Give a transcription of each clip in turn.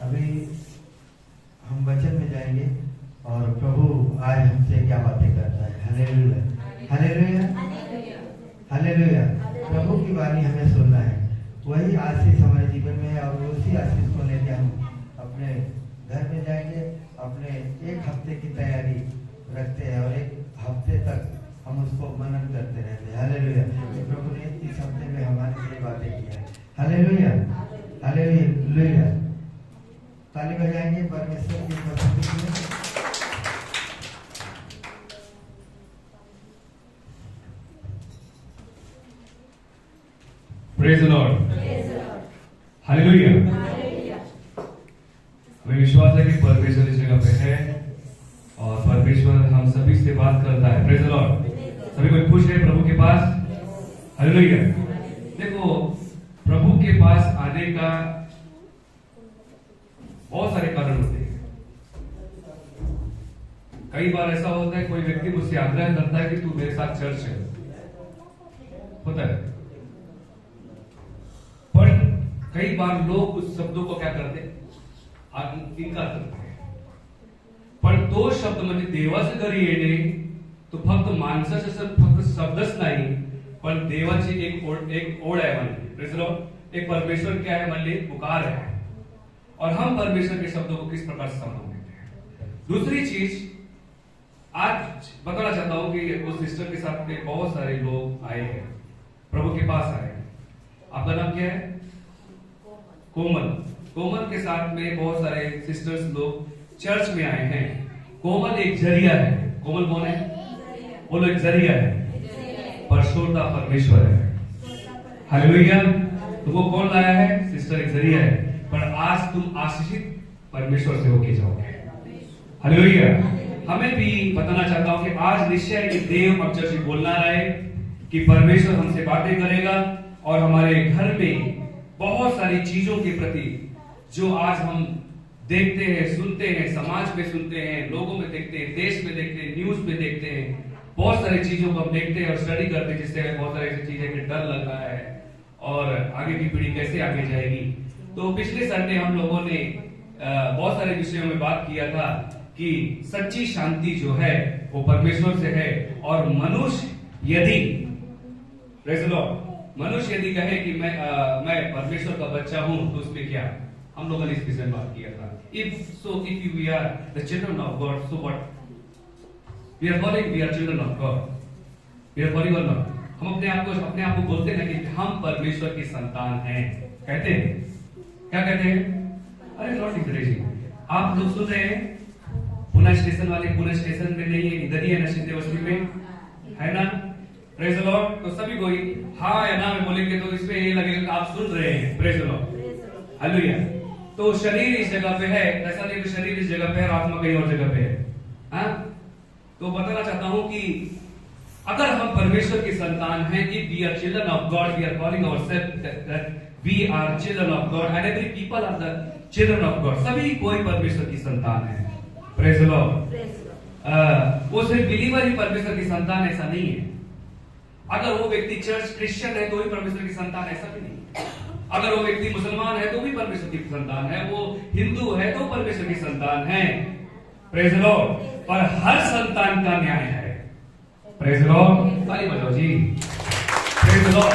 अभी हम वचन में जाएंगे और प्रभु आज हमसे क्या बातें करता है। Hallelujah, hallelujah, hallelujah. प्रभु की वाणी हमें सुनना है, वही आशीष हमारे जीवन में है और उसी आशीष को लेकर हम अपने घर में जाएंगे। अपने एक हफ्ते की तैयारी रखते हैं और एक हफ्ते तक हम उसको मनन करते रहते हैं। हालेलुया। प्रभु ने इस हफ्ते में हमारे लिए बातें की है। Hallelujah, hallelujah. ताली बजाएंगे परमेश्वर की उपस्थिति में। Praise the Lord, hallelujah. हमें विश्वास है कि परमेश्वर इस जगह पे है और परमेश्वर हम सभी से बात करता है। Praise the Lord. सभी कोई खुश है प्रभु के पास? हालेलुया। देखो, प्रभु के पास आने का बहुत सारे कारण होते हैं। कई बार ऐसा होता है, कोई व्यक्ति मुझसे आग्रह करता है कि तू मेरे साथ चर्च है, होता है। पर कई बार लोग उस शब्दों को क्या करते, इनकार करते हैं। पण तो शब्द म्हणजे देवाचे जरी येणे तो फक्त माणसाचे फक्त शब्दच नाही, पण देवाची एक ओढ आहे म्हणजे। Praise the Lord. एक परमेश्वर क्या है म्हणजे पुकार है और हम परमेश्वर के शब्दों को किस प्रकार से संभाल लेते हैं। दूसरी चीज आज बताना चाहता हूं कि उस सिस्टर के साथ में बहुत सारे लोग आए हैं, प्रभु के पास आए हैं। आपका नाम क्या है? कोमल। कोमल के साथ में बहुत सारे सिस्टर्स लोग चर्च में आए हैं। कोमल एक जरिया है। कोमल कौन है? बोलो, एक जरिया है, पर श्रोता परमेश्वर है। हालेलुया। तो वो कौन लाया है? सिस्टर एक जरिया है, पर आज तुम आशीषित परमेश्वर से होके जाओगे। हालेलुया। हमें भी बताना चाहता हूं कि आज निश्चय कि देव अब जैसे बोलना है कि परमेश्वर हमसे बातें करेगा और हमारे घर में बहुत सारी चीजों के प्रति जो आज हम देखते हैं, सुनते हैं, समाज में सुनते हैं, लोगों में देखते हैं, देश में देखते हैं, न्यूज में देखते हैं, बहुत सारी चीजों को हम देखते हैं और स्टडी करते हैं, जिससे बहुत सारी ऐसी चीजें कि डर लग रहा है और आगे की पीढ़ी कैसे आगे जाएगी। तो पिछले संडे हम लोगों ने बहुत सारे विषयों में बात किया था कि सच्ची शांति जो है वो परमेश्वर से है और मनुष्य यदि मनुष्य यदि कहे कि मैं परमेश्वर का बच्चा हूं तो उसमें क्या, हम लोगों ने इस विषय में बात किया था। if we are the children of God, so what? We are children of God. We are or not? हम अपने आप को बोलते हैं कि हम परमेश्वर की संतान हैं, कहते हैं। क्या कहते हैं? अरे नॉट इंकरेजिंग। आप लोग सुन रहे हैं, पुणे स्टेशन वाले पुणे स्टेशन में नहीं है, इधर ही है, नशीते बस्ती में है ना। Praise the Lord. तो सभी कोई हाँ या ना में बोलेंगे तो इसमें ये लगेगा कि आप सुन रहे हैं। Praise the Lord, hallelujah. तो शरीर इस जगह पे है, ऐसा नहीं कि शरीर इस जगह पे है और आत्मा कहीं और जगह पे है। हाँ? तो बताना चाहता हूं कि अगर हम परमेश्वर की संतान हैं, if we are children of God, we are calling ourselves that we are children of God and every people are the children of God. सभी कोई परमेश्वर की संतान है। Praise the Lord. वो सिर्फ बिलीवर ही परमेश्वर की संतान, ऐसा नहीं है। अगर वो व्यक्ति चर्च क्रिश्चियन है तो भी परमेश्वर की संतान, ऐसा भी नहीं। अगर वो व्यक्ति मुसलमान है तो भी परमेश्वर की संतान है, वो हिंदू है तो परमेश्वर की संतान है। Praise the lord. पर हर संतान का न्याय है। Praise the lord. ताली बजाओ जी। Praise the lord.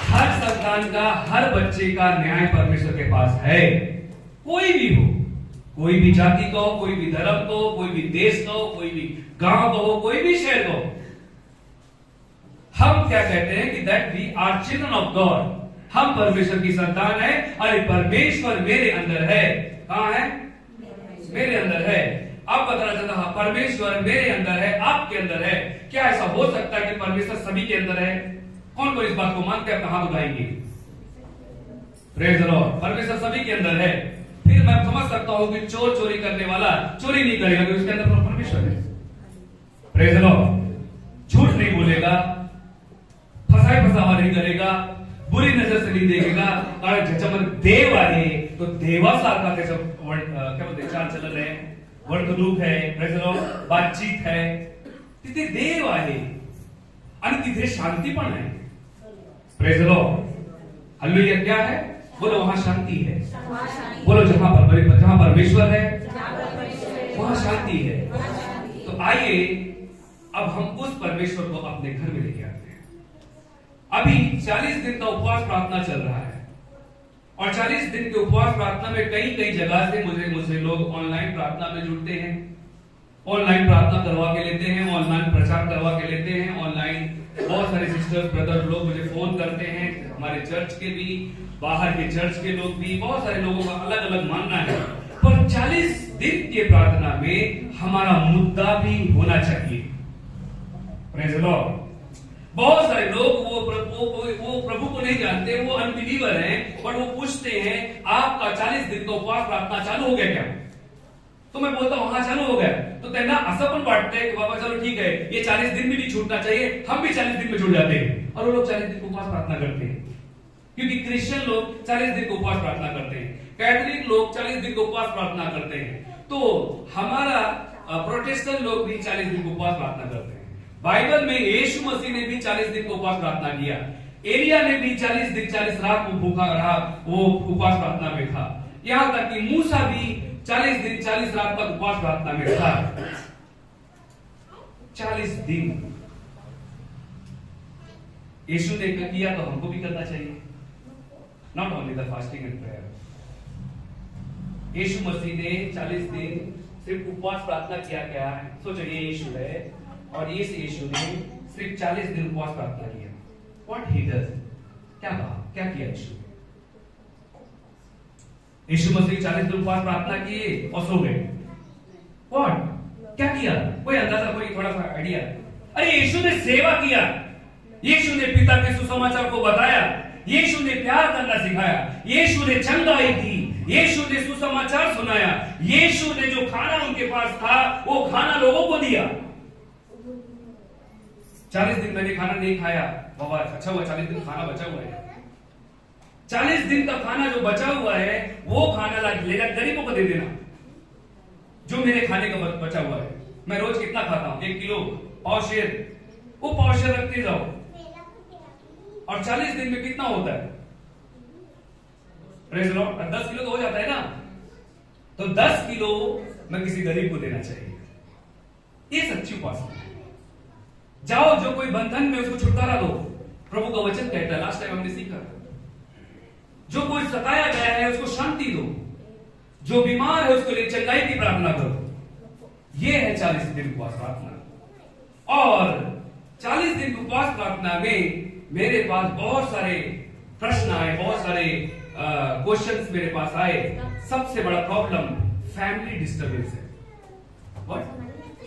हर संतान का, हर बच्चे का न्याय परमेश्वर के पास है। कोई भी हो, कोई भी जाति का हो, कोई भी धर्म का हो, कोई भी देश का हो, कोई भी गांव का हो, कोई भी शहर का हो। हम क्या कहते हैं कि that we are children of God. हम परमेश्वर की संतान है। अरे परमेश्वर मेरे अंदर है। कहां है? मेरे अंदर है। अब बताना चाहता हूं, परमेश्वर मेरे अंदर है, आपके अंदर है। क्या ऐसा हो सकता है कि परमेश्वर सभी के अंदर है? कौन कौन इस बात को मानते हैं? अपना हाथ उठाएंगे। Praise the Lord. परमेश्वर सभी के अंदर है। फिर मैं समझ सकता हूं कि चोर चोरी करने वाला चोरी नहीं करेगा क्योंकि उसके अंदर परमेश्वर है। Praise the Lord. झूठ नहीं बोलेगा, फसावा नहीं करेगा, बुरी नजर से नहीं देखेगा, कारण ज्याच्यामध्ये देव आहे तो देवासारखा त्याचं क्या बोलते चालचलन आहे, वर्तणूक है, प्रेज द लॉर्ड, बातचीत है, तिथे देव आहे आणि तिथे शांती पण आहे। Praise the Lord, hallelujah. क्या है? बोलो वहां शांति है। बोलो जहां परमेश्वर है वहां शांति है। तो आइए अब हम उस परमेश्वर को अपने घर में लेके आते हैं। अभी 40 दिन का उपवास प्रार्थना चल रहा है और 40 दिन के उपवास प्रार्थना में कई जगह से मुझे लोग ऑनलाइन प्रार्थना में जुड़ते हैं, ऑनलाइन प्रार्थना करवा के लेते हैं, ऑनलाइन प्रचार करवा के लेते हैं, ऑनलाइन बहुत सारे सिस्टर्स ब्रदर लोग मुझे फोन करते हैं, हमारे चर्च के भी, बाहर के चर्च के लोग भी, बहुत सारे लोगों का अलग अलग मानना है। पर 40 दिन के प्रार्थना में हमारा मुद्दा भी होना चाहिए। Praise the Lord. बहुत सारे लोग वो प्रभु को नहीं जानते, वो अनबिलीवर हैं, पर वो पूछते हैं आपका 40 दिन का उपवास प्रार्थना चालू हो गया क्या? तो मैं बोलता हूं हाँ चालू हो गया। तो त्यांना असं पण वाटतंय कि बाबा चलो ठीक है, ये 40 दिन में भी छूटना चाहिए, हम भी 40 दिन में जुड़ जाते हैं और वो लोग 40 दिन को उपवास प्रार्थना करते हैं। क्योंकि क्रिश्चियन लोग 40 दिन को उपवास प्रार्थना करते हैं, कैथोलिक लोग 40 दिन को उपवास प्रार्थना करते हैं, तो हमारा प्रोटेस्टेंट लोग भी 40 दिन को उपवास प्रार्थना करते हैं। बाइबल में यीशु मसीह ने भी 40 दिन को उपवास प्रार्थना किया, एलिया ने भी 40 दिन 40 रात को भूखा रहा, वो उपवास प्रार्थना में था। यहां तक कि मूसा भी 40 दिन 40 रात तक उपवास प्रार्थना में था। 40 दिन यीशु ने किया तो हमको भी करना चाहिए। Not only the fasting and prayer. Yeshu Masih ने 40 दिन सिर्फ उपवास प्रार्थना किया। क्या है? सोचो ये यीशु है और इस यीशु ने सिर्फ 40 दिन उपवास प्रार्थना किया। व्हाट ही डज, क्या कहा, क्या किया यीशु? यीशु मसीह 40 दिन उपवास प्रार्थना किए और सो गए। व्हाट, क्या किया? कोई अंदाजा, कोई थोड़ा सा आइडिया? अरे यीशु ने सेवा किया, यीशु ने पिता के सुसमाचार को बताया, यीशु ने प्यार करना सिखाया, यीशु ने चंगाई दी, यीशु ने सुसमाचार सुनाया, यीशु ने जो खाना उनके पास था वो खाना लोगों को दिया। 40 दिन मैंने खाना नहीं खाया, बाबा अच्छा हुआ 40 दिन खाना बचा हुआ है। 40 दिन का खाना जो बचा हुआ है वो खाना लेकर गरीबों को दे देना। जो मेरे खाने का बचा हुआ है, मैं रोज कितना खाता हूं, 1 किलो, पावशेर, वो पावशेर रखते जाओ। और 40 दिन में कितना होता है? Praise the Lord. 10 किलो तो हो जाता है ना, तो 10 किलो मैं किसी गरीब को देना चाहिए। ये सच्ची उपासना है। जाओ, जो कोई बंधन में उसको छुटकारा दो। प्रभु का वचन कहता है, लास्ट टाइम हमने सीखा, जो कोई सताया गया है उसको शांति दो, जो बीमार है उसके लिए चंगाई की प्रार्थना करो। यह है 40 दिन उपवास प्रार्थना। और 40 दिन उपवास प्रार्थना में मेरे पास बहुत सारे प्रश्न आए, बहुत सारे क्वेश्चंस मेरे पास आए। सबसे बड़ा प्रॉब्लम फैमिली डिस्टर्बेंस है। व्हाट?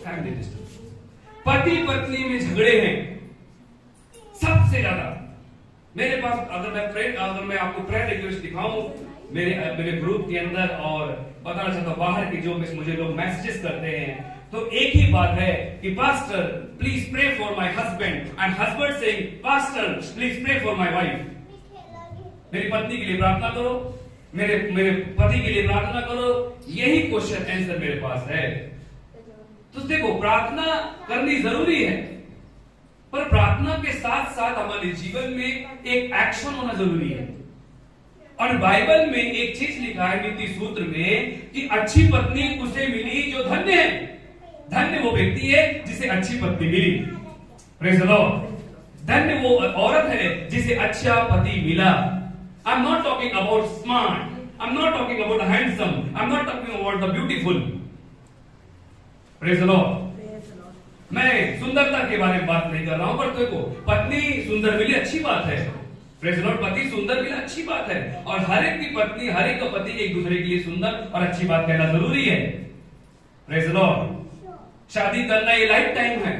Family disturbance. पति पत्नी में झगड़े हैं सबसे ज्यादा। मेरे पास अगर मैं आपको प्रेयर रिक्वेस्ट दिखाऊं मेरे ग्रुप के अंदर और बताना चाहता हूं बाहर के जो मुझे लोग मैसेजेस करते हैं, तो एक ही बात है कि pastor please pray for my husband, and husband saying pastor please pray for my wife. मेरी पत्नी के लिए प्रार्थना करो, मेरे पति के लिए प्रार्थना करो। यही क्वेश्चन आंसर मेरे पास है। तो देखो, प्रार्थना करनी जरूरी है, पर प्रार्थना के साथ साथ हमारे जीवन में एक एक्शन होना जरूरी है। और बाइबल में एक चीज लिखा है नीति सूत्र में कि अच्छी पत्नी उसे मिली जो धन्य है। धन्य वो व्यक्ति है जिसे अच्छी पत्नी मिली। Praise the Lord. धन्य वो औरत है जिसे अच्छा पति मिला। आई am not talking about smart, I am not talking about handsome, I am not talking about the beautiful. Praise the Lord. मैं सुंदरता के बारे में बात नहीं कर रहा हूं, पर देखो, पत्नी सुंदर मिली अच्छी बात है। Praise the Lord. पति सुंदर मिला अच्छी बात है, और हर एक की पत्नी, हर एक का पति एक दूसरे के लिए सुंदर और अच्छी बात कहना जरूरी है। Praise the Lord. शादी करना ये लाइफ टाइम है।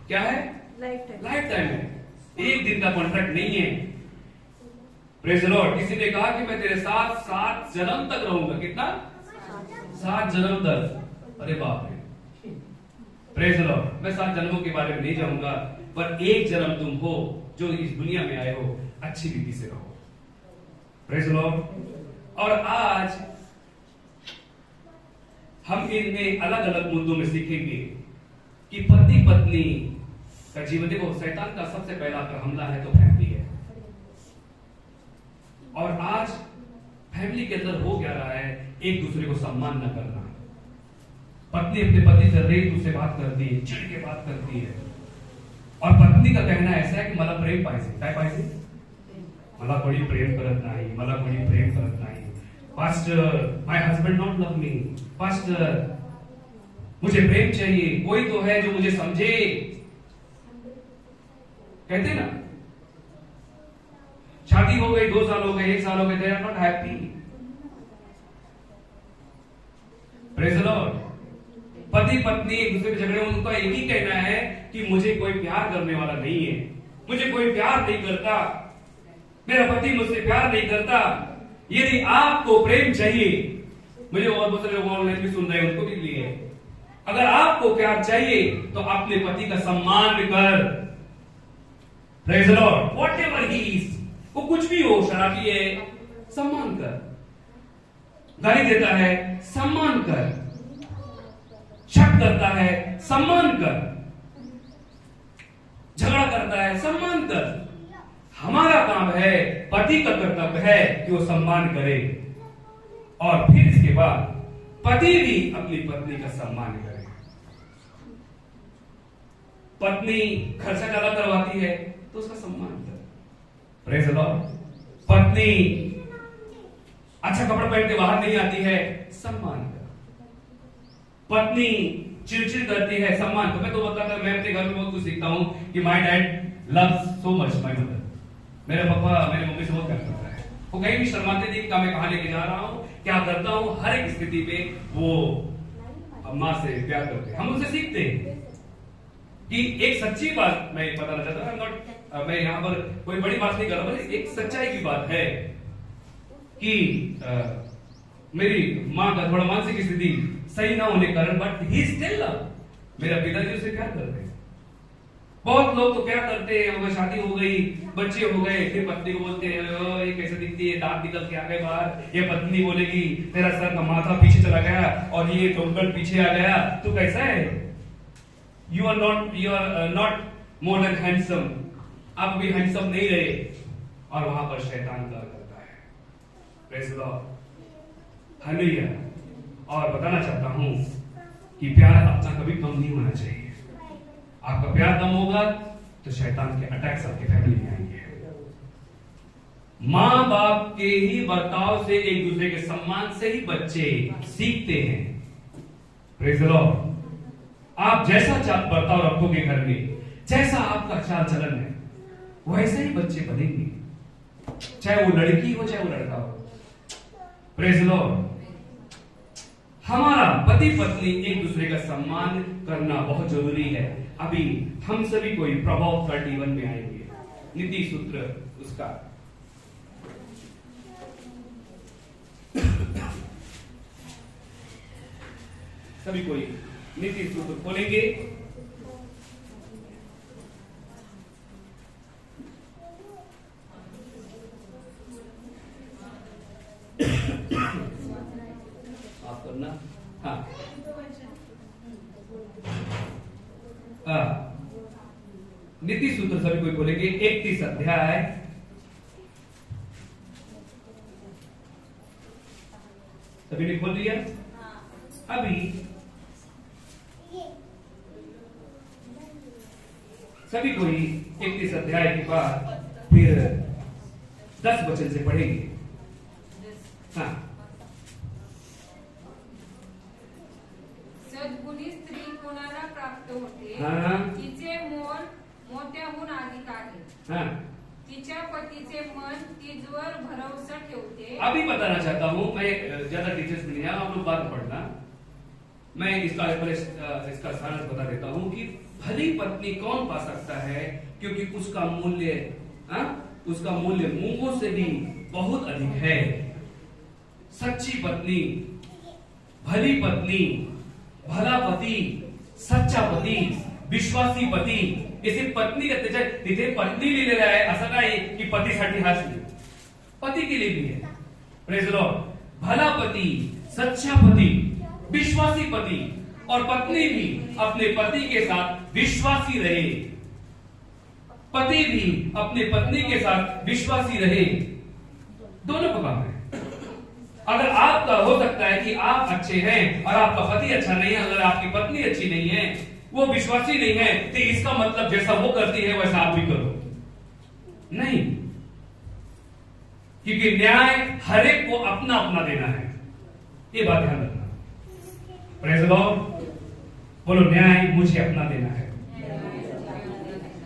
क्या है? लाइफ टाइम है, एक दिन का कॉन्ट्रैक्ट नहीं है। Praise the Lord. किसी ने कहा कि मैं तेरे साथ 7 जन्म तक रहूंगा। कितना? 7 जन्म तक। अरे बाप रे। Praise the Lord. मैं 7 जन्मों के बारे में नहीं जाऊंगा, पर एक जन्म तुम हो जो इस दुनिया में आए हो, अच्छी रीति से रहो। Praise the Lord. और आज हम इनमें अलग अलग मुद्दों में सीखेंगे कि पति पत्नी का जीवन। देखो, शैतान का सबसे पहला हमला है तो फैमिली है। और आज फैमिली के अंदर हो क्या रहा है, एक दूसरे को सम्मान न करना। पत्नी अपने पति से रेत से बात करती है, चिढ़ के बात करती है, और पत्नी का कहना ऐसा है कि मला प्रेम पाहिजे, काय पाहिजे, मला कोणी प्रेम करत नाही, मला कोणी प्रेम करत नाही, pastor my husband not love me, pastor मुझे प्रेम चाहिए, कोई तो है जो मुझे समझे, कहते ना। शादी हो गई, 2 साल हो गए, 1 साल हो गए, they are not happy. Praise the Lord. पति पत्नी एक दूसरे के झगड़े में उनका एक ही कहना है कि मुझे कोई प्यार करने वाला नहीं है, मुझे कोई प्यार नहीं करता, मेरा पति मुझसे प्यार नहीं करता। यदि आपको प्रेम चाहिए, मुझे और बहुत सारे लोग ऑनलाइन भी सुन रहे हैं, उनको भी लिए, अगर आपको प्यार चाहिए तो अपने पति का सम्मान कर। Praise the Lord. Whatever he is, वो कुछ भी हो, शराबी है, सम्मान कर, गाली देता है, सम्मान कर, शक करता है, सम्मान कर, झगड़ा करता है, सम्मान कर। हमारा काम है, पति का कर्तव्य है कि वो सम्मान करे, और फिर इसके बाद पति भी अपनी पत्नी का सम्मान करे। पत्नी खर्चा ज्यादा करवाती है तो उसका सम्मान कर। Praise the Lord. पत्नी अच्छा कपड़ा पहन के बाहर नहीं आती है, सम्मान कर। पत्नी चिड़चिड़ करती है, सम्मान कर। मैं तो बताता, मैं अपने घर में बहुत कुछ सीखता हूं कि my dad loves so much my mother. मेरे पापा मेरे मम्मी से बहुत प्यार करता है, वो कहीं भी शर्माते नहीं कि मैं कहां लेके जा रहा हूं, क्या करता हूं, हर एक स्थिति पे वो मां से प्यार करते हैं। हम उनसे सीखते हैं कि एक सच्ची बात मैं बताना चाहता हूं, मैं यहाँ पर कोई बड़ी बात नहीं कर रहा, बस एक सच्चाई की बात है कि मेरी माँ का थोड़ा मानसिक स्थिति सही ना होने के कारण, बट ही स्टिल लव, मेरा पिताजी उसे प्यार करते हैं। बहुत लोग तो प्यार करते हैं, अगर शादी हो गई, बच्चे हो गए, फिर पत्नी को बोलते हैं ये कैसे दिखती है, दांत निकल के आ गए बाहर, ये पत्नी बोलेगी तेरा सर का माथा पीछे चला गया और ये टोंगल पीछे आ गया, तू कैसा है, you are not more than handsome, आप भी हैंडसम नहीं रहे, और वहां पर शैतान कार्य करता है। Praise the Lord, hallelujah. और बताना चाहता हूं कि प्यार अपना कभी कम नहीं होना चाहिए। आपका प्यार कम होगा तो शैतान के अटैक्स आपके फैमिली में आएंगे। मां बाप के ही बर्ताव से, एक दूसरे के सम्मान से ही बच्चे सीखते हैं। Praise the Lord. आप जैसा बर्ताव रखोगे घर में, जैसा आपका चाल चलन है, वैसे ही बच्चे बनेंगे, चाहे वो लड़की हो चाहे वो लड़का हो। Praise the Lord. हमारा पति पत्नी एक दूसरे का सम्मान करना बहुत जरूरी है। अभी हम सभी कोई प्रभाव 31 में आएंगे, नीति सूत्र उसका। सभी कोई नीति सूत्र खोलेंगे। आप करना, हाँ, नीति सूत्र सभी कोई खोलेंगे। 31 अध्याय, सभी ने खोल लिया? अभी सभी कोई 31 अध्याय के बाद फिर 10 वचन से पढ़ेंगे। हाँ। सद्गुणी स्त्री कोणाला प्राप्त होते, हाँ। तिचे मन मोत्याहून अधिक आहे, हाँ। तिच्या पतीचे मन तिजवर भरोसा ठेवते। अभी बताना चाहता हूं, मैं ज्यादा टीचर्स नहीं है, आप लोग बात पढ़ना, मैं इसका सारांश बता देता हूं कि भली पत्नी कौन पा सकता है, क्योंकि उसका मूल्य मूंगों से भी बहुत अधिक है। सच्ची पत्नी, भली पत्नी, भला पती, सच्चा पती, विश्वासी पती, इसे पत्नी का त्याच्या तिथे पत्नी लिहिलेलं आहे, असं नाही की पतीसाठी हाच नाही, पति के लिए भी है। Praise the Lord. भला पति, सच्चा पति, विश्वासी पति, और पत्नी भी अपने पति के साथ विश्वासी रहे, पति भी अपने पत्नी के साथ विश्वासी रहे। दोनों का काम है। अगर आपका हो सकता है कि आप अच्छे हैं और आपका पति अच्छा नहीं है, अगर आपकी पत्नी अच्छी नहीं है, वो विश्वासी नहीं है, तो इसका मतलब जैसा वो करती है वैसा आप भी करो, नहीं। क्योंकि न्याय हर एक को अपना अपना देना है, ये बात ध्यान रखना। प्रेज़ द लॉर्ड, बोलो न्याय मुझे अपना देना है।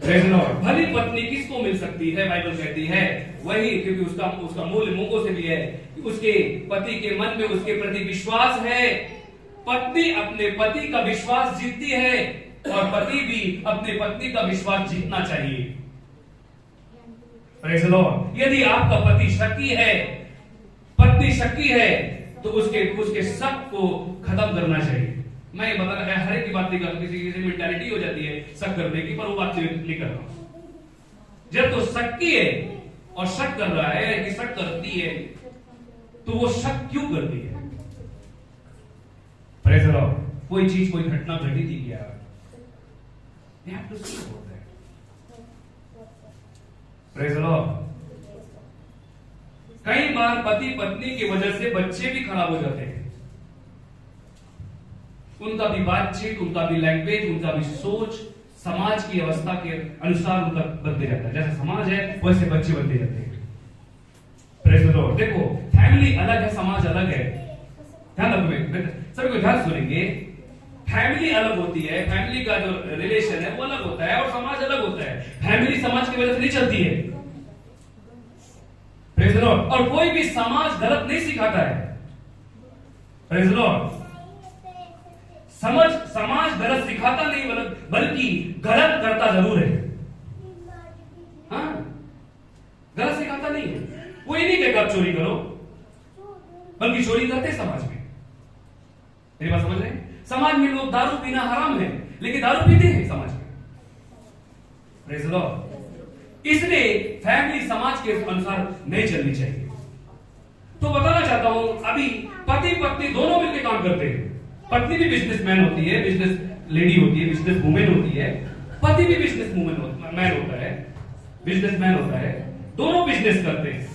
Praise the Lord. भली पत्नी किसको मिल सकती है? बाइबल कहती है वही, क्योंकि उसका मूल मूंगों से भी है, उसके पति के मन में उसके प्रति विश्वास है। पत्नी अपने पति का विश्वास जीतती है और पति भी अपने पत्नी का विश्वास जीतना चाहिए। Praise the Lord. यदि आपका पति शक्की है, पत्नी शक्की है, तो उसके शक को खत्म करना चाहिए। मैं ये बता रहा हर एक की बात नहीं कर रहा, किसी की मेंटालिटी हो जाती है शक करने की, पर वो बात नहीं कर रहा हूं। जब तो शक्की है और शक कर रहा है कि शक करती है, तो वो शक क्यों करती है? Praise the Lord. कोई चीज, कोई घटना घटी थी क्या? You have to see about that. Praise the Lord. कई बार पति पत्नी की वजह से बच्चे भी खराब हो जाते हैं। उनका भी बातचीत, उनका भी लैंग्वेज, उनका भी सोच समाज की अवस्था के अनुसार उनका बनते जाता है। जैसा समाज है वैसे बच्चे बनते जाते हैं। Praise the Lord. देखो, फैमिली अलग है, समाज अलग है। ध्यान रखो, सभी को ध्यान सुनेंगे। फैमिली अलग होती है, फैमिली का जो रिलेशन है वो अलग होता है और समाज अलग होता है। फैमिली समाज की वजह से नहीं चलती है। Praise the Lord. और कोई भी समाज गलत नहीं सिखाता है। Praise the Lord. समाज गलत सिखाता नहीं, बल्कि गलत करता जरूर है। हाँ, गलत सिखाता नहीं है। कोई नहीं कहता आप चोरी करो, बल्कि चोरी करते समाज में। मेरी बात समझ रहे हैं? समाज में लोग दारू पीना हराम है, लेकिन दारू पीते हैं समाज में। Praise the Lord. इसलिए फैमिली समाज के अनुसार नहीं चलनी चाहिए। तो बताना चाहता हूं, अभी पति पत्नी दोनों मिलकर काम करते हैं। पत्नी भी बिजनेसमैन होती है, बिजनेस लेडी होती है, बिजनेस वुमेन होती है। पति भी बिजनेस मैन होता है, बिजनेसमैन होता है। दोनों बिजनेस करते हैं।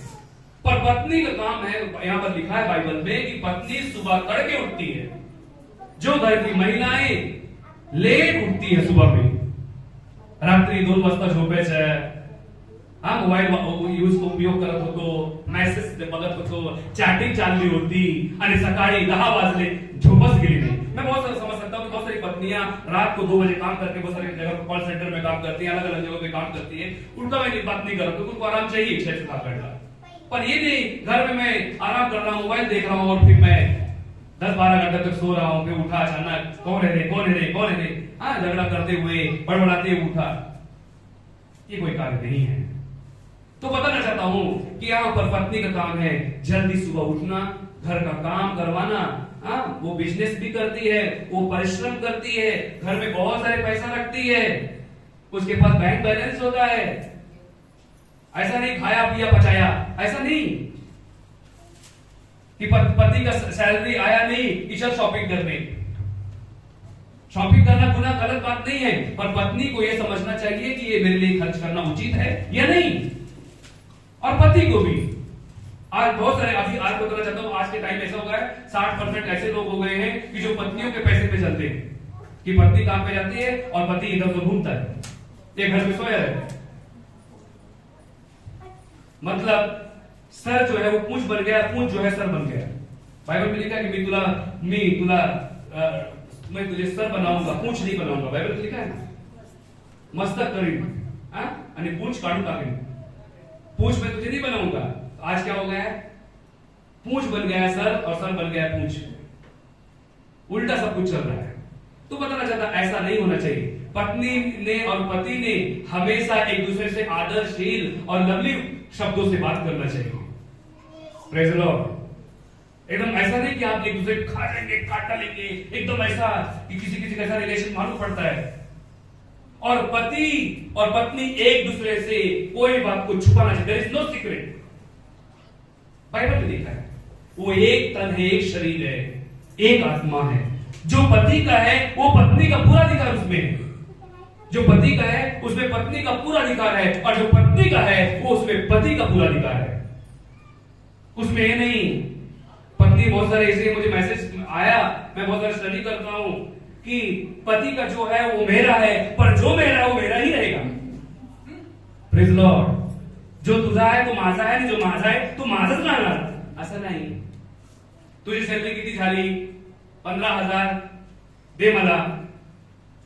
पर पत्नी का काम है, यहां पर लिखा है बाइबल में कि पत्नी सुबह तड़के उठती है। जो घर की महिलाएं लेट उठती है सुबह में, रात्रि 2 वाजता झोपेचे, हा मोबाईल यूज उपयोग करत होतो, मेसेज बघत होतो, चॅटिंग चालली होती आणि सकाळी 10 वाजले, झोपच गेली नहीं। मैं बहुत सारा समझ सकता हूँ कि बहुत सारी पत्नियां रात को 2 बजे काम करके बहुत सारी जगह कॉल सेंटर में काम करती है, अलग अलग जगहों पे काम करती है। उनका मैं बात नहीं कर रहा, उनको आराम चाहिए 6 से 7 घंटा। पर ये नहीं घर में मैं आराम कर रहा हूँ, मोबाइल देख रहा हूँ और फिर मैं 10-12 घंटे तक सो रहा हूँ, फिर उठा अचानक, कौन है रे, हाँ झगड़ा करते हुए बड़बड़ाते हुए उठा। ये कोई कार्य नहीं है। तो बताना चाहता हूं कि यहां पर पत्नी का काम है जल्दी सुबह उठना, घर का काम करवाना। हाँ, वो बिजनेस भी करती है, वो परिश्रम करती है, घर में बहुत सारे पैसा रखती है, उसके पास बैंक बैलेंस होता है। ऐसा नहीं खाया पिया पचाया, ऐसा नहीं कि पति का सैलरी आया नहीं कि चल शॉपिंग करने। शॉपिंग करना गुनाह, गलत बात नहीं है, पर पत्नी को यह समझना चाहिए कि ये मेरे लिए खर्च करना उचित है या नहीं। और पति को भी। आज बहुत सारे, अभी आज बताना चाहता हूं, आज के टाइम ऐसा हो गया है 60% ऐसे लोग हो गए हैं कि जो पत्नियों के पैसे पे चलते हैं, कि पत्नी काम पे जाती है और पति इधर उधर घूमता है, ये घर में सोया है। मतलब सर जो है वो पूंछ बन गया, पूंछ जो है सर बन गया। बाइबल में लिखा है कि मैं तुझे सर बनाऊंगा, पूंछ नहीं बनाऊंगा। बाइबल में लिखा है ना, मस्तक करीब आणि पूंछ काढून टाकेन, पूंछ में तुझे नहीं बनाऊंगा। आज क्या हो गया है, पूंछ बन गया सर और सर बन गया पूंछ, उल्टा सब कुछ चल रहा है। तो बताना चाहता ऐसा नहीं होना चाहिए। पत्नी ने और पति ने हमेशा एक दूसरे से आदरशील और लवली शब्दों से बात करना चाहिए। Praise the Lord. एकदम ऐसा नहीं कि आप एक दूसरे को खा लेंगे, काटा लेंगे, एकदम ऐसा कि किसी का ऐसा रिलेशन मालूम पड़ता है। और पति और पत्नी एक दूसरे से कोई बात को छुपाना चाहिए। There is no secret. Bible में लिखा है वो एक तन है, एक शरीर है, एक आत्मा है। जो पति का है वो पत्नी का पूरा अधिकार उसमें है, जो पति का है उसमें पत्नी का पूरा अधिकार है, और जो पत्नी का है वो उसमें पति का पूरा अधिकार है। उसमें ये नहीं, पत्नी बहुत सारे ऐसे मुझे मैसेज आया, मैं बहुत सारे स्टडी करता हूं कि पति का जो है वो मेरा है, पर जो मेरा है वो मेरा ही रहेगा। Praise Lord. जो तुझा है तो माझा आहे, जो माझा आहे तो माझाच राहणार, असं नाही। तुझी सॅलरी किती झाली? 15,000 दे मला।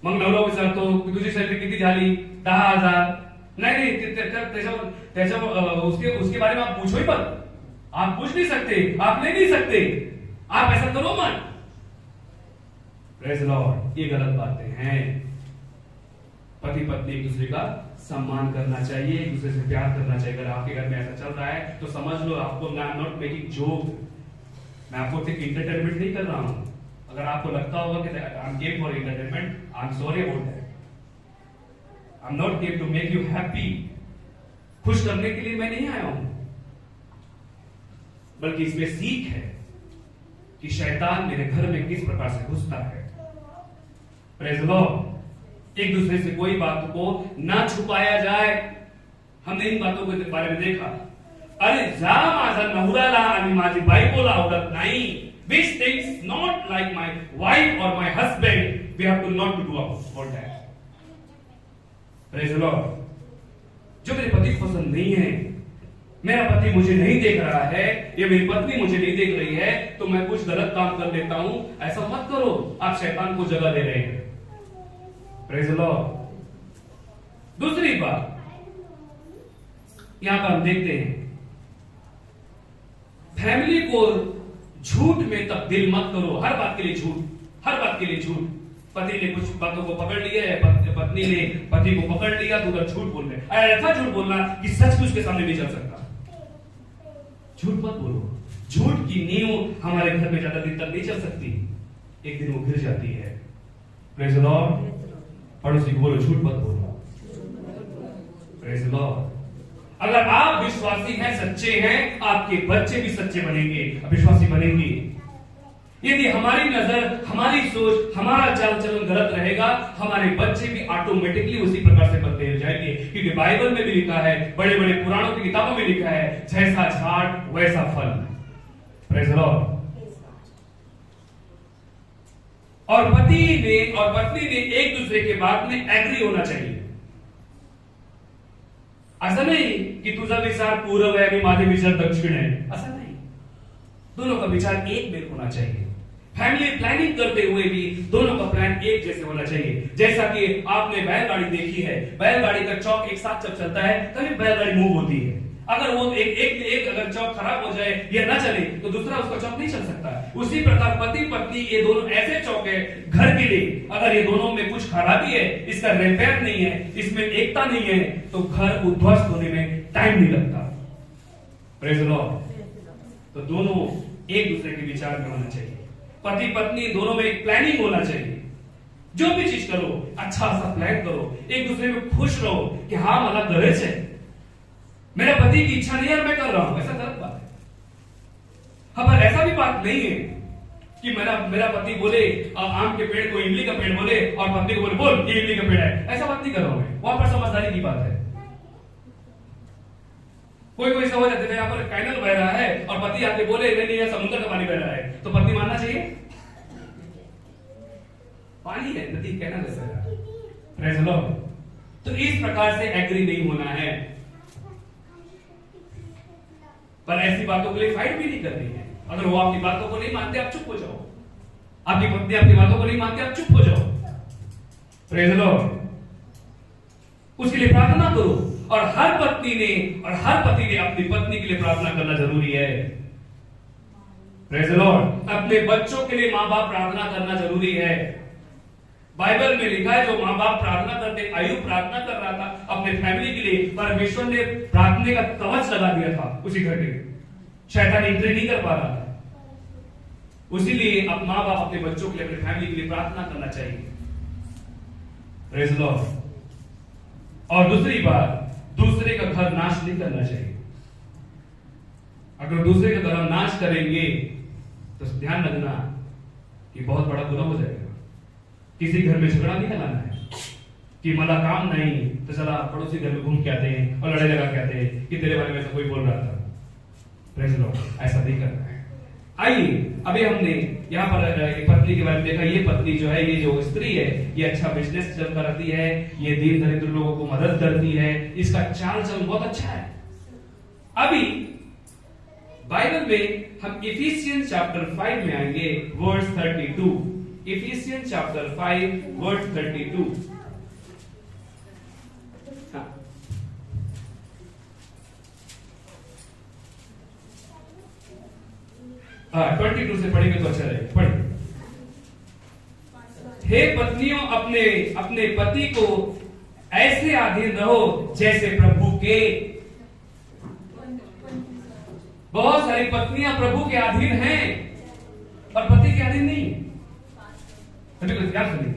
मग नवरा विचारतो की तुझी सॅलरी किती झाली? 10,000। नहीं, उसके बारे में आप पूछो ही मत, आप पूछ नहीं सकते, आप ले नहीं सकते, आप ऐसा करो मत। Praise Lord. ये गलत बातें हैं। पति पत्नी एक दूसरे का सम्मान करना चाहिए, एक दूसरे से प्यार करना चाहिए। अगर आपके घर में ऐसा चल रहा है तो समझ लो आपको, आई एम नॉट मेकिंग जोक, मैं आपको सिर्फ एंटरटेनमेंट नहीं कर रहा हूं। अगर आपको लगता होगा कि I am game for entertainment, I am sorry about that. I am not game to make you happy. खुश करने के लिए मैं नहीं आया हूं, बल्कि इसमें सीख है कि शैतान मेरे घर में किस प्रकार से घुसता है। Praise Lord. एक दूसरे से कोई बात को ना छुपाया जाए। हमने इन बातों के बारे में देखा। अरे जा माझा नवऱ्याला आणि माझी बायकोला आवडत नाही, these things not like my wife or my husband, we have to not to do about that. Praise the Lord. जो मेरे पति को पसंद नहीं है, मेरा पति मुझे नहीं देख रहा है, या मेरी पत्नी मुझे नहीं देख रही है, तो मैं कुछ गलत काम कर लेता हूं, ऐसा मत करो। आप शैतान को जगह दे रहे हैं। Praise the Lord. दूसरी बात यहां पर हम देखते हैं, फैमिली को झूठ में तब्दील मत करो। हर बात के लिए झूठ, हर बात के लिए झूठ। पति ने कुछ बातों को पकड़ लिया है, पत्नी ने पति को पकड़ लिया, तो उधर झूठ बोल रहे। ऐसा झूठ बोलना कि सच कुछ के सामने नहीं चल सकता। झूठ मत बोलो। झूठ की नींव हमारे घर में ज्यादा दिन तक नहीं चल सकती, एक दिन वो गिर जाती है। Praise the Lord. पड़ोसी को बोलो झूठ मत बोलो। Praise the Lord. अगर आप विश्वासी हैं, सच्चे हैं, आपके बच्चे भी सच्चे बनेंगे, विश्वासी बनेंगे। यदि हमारी नजर, हमारी सोच, हमारा चाल चलन गलत रहेगा, हमारे बच्चे भी ऑटोमेटिकली उसी प्रकार से बनते हो जाएंगे। क्योंकि बाइबल में भी लिखा है, बड़े बड़े पुराणों की किताबों में लिखा है, जैसा झाड़ वैसा फल। Praise the Lord. और पति ने और पत्नी ने एक दूसरे के बात में एग्री होना चाहिए। असं नाही की तुझा विचार पूर्व है आणि माझे विचार दक्षिण है, असं नहीं। दोनों का विचार एक में होना चाहिए। फैमिली प्लानिंग करते हुए भी दोनों का प्लान एक जैसे होना चाहिए। जैसा कि आपने बैलगाड़ी देखी है, बैलगाड़ी का चौक एक साथ जब चलता है तभी बैलगाड़ी मूव होती है। अगर वो एक अगर चौक खराब हो जाए या ना चले तो दूसरा उसका चौक नहीं चल सकता। उसी प्रकार पति पत्नी ये दोनों ऐसे चौक है घर के लिए, अगर ये दोनों में कुछ खराबी है, इसका रिपेयर नहीं है, इसमें एकता नहीं है, तो घर उद्ध्वस्त होने में टाइम नहीं लगता। Praise the Lord. तो दोनों एक दूसरे के विचार में होना चाहिए। पति पत्नी दोनों में एक प्लानिंग होना चाहिए। जो भी चीज करो अच्छा सा प्लान करो, एक दूसरे में खुश रहो कि हाँ मला गरज है, मेरा पति की इच्छा नहीं है मैं कर रहा हूं, ऐसा गलत बात है। हाँ, पर ऐसा भी बात नहीं है कि मेरा पति बोले आम के पेड़ को इमली का पेड़ बोले और पत्नी को बोल ये इमली का पेड़ है, ऐसा बात नहीं कर रहा हूं मैं। वहां पर समझदारी की बात है। कोई ऐसा हो जाता है यहाँ पर कैनल बह रहा है और पति आके बोले नहीं यह समुद्र का पानी बह रहा है, तो पत्नी मानना चाहिए? पानी है, नदी, कैनल है। Praise the Lord. तो इस प्रकार से एग्री नहीं होना है, पर ऐसी बातों के लिए फाइट भी नहीं करनी है। अगर वो आपकी बातों को नहीं मानते आप चुप हो जाओ। आपकी पत्नी आपकी बातों को नहीं मानते आप चुप हो जाओ। Praise the Lord. उसके लिए प्रार्थना करो। और हर पत्नी ने और हर पति ने अपनी पत्नी के लिए प्रार्थना करना जरूरी है। Praise the Lord. अपने बच्चों के लिए मां बाप प्रार्थना करना जरूरी है। बाइबल में लिखा है जो मां बाप प्रार्थना करते, अय्यूब प्रार्थना कर रहा था अपने फैमिली के लिए, परमेश्वर ने प्रार्थना का कवच लगा दिया था उसी घर के, शैतान एंट्री नहीं कर पा रहा था। उसीलिए अब मां बाप अपने बच्चों के लिए, अपने फैमिली के लिए प्रार्थना करना चाहिए। Praise the Lord. और दूसरी बात, दूसरे का घर नाश नहीं करना चाहिए। अगर दूसरे का घर हम नाश करेंगे तो ध्यान रखना कि बहुत बड़ा गुनाह हो जाएगा। किसी घर में झगड़ा नहीं लगाना है कि मला काम नहीं तो चला पड़ोसी घर में घूम के आते हैं और लड़ाई लगा के आते हैं कि तेरे बारे में ऐसा कोई बोल रहा था। प्रेज़ लॉर्ड, ऐसा नहीं करना है। आइए, अभी हमने यहाँ पर पत्नी के बारे में देखा। ये पत्नी जो है, ये जो स्त्री है, ये अच्छा बिजनेस करती है, ये दीन दरिद्र लोगों को मदद करती है, इसका चाल चलन बहुत अच्छा है। अभी बाइबल में हम इफिसियंस चैप्टर 5 में आएंगे, वर्स 32। Ephesians chapter 5 verse 32। हाँ, 22 से पढ़ेंगे तो अच्छा रहेगा। पढ़िए। हे पत्नियों, अपने अपने पति को ऐसे अधीन रहो जैसे प्रभु के। बहुत सारी पत्नियां प्रभु के अधीन हैं और पति के अधीन नहीं। सभी को क्या सुनिए,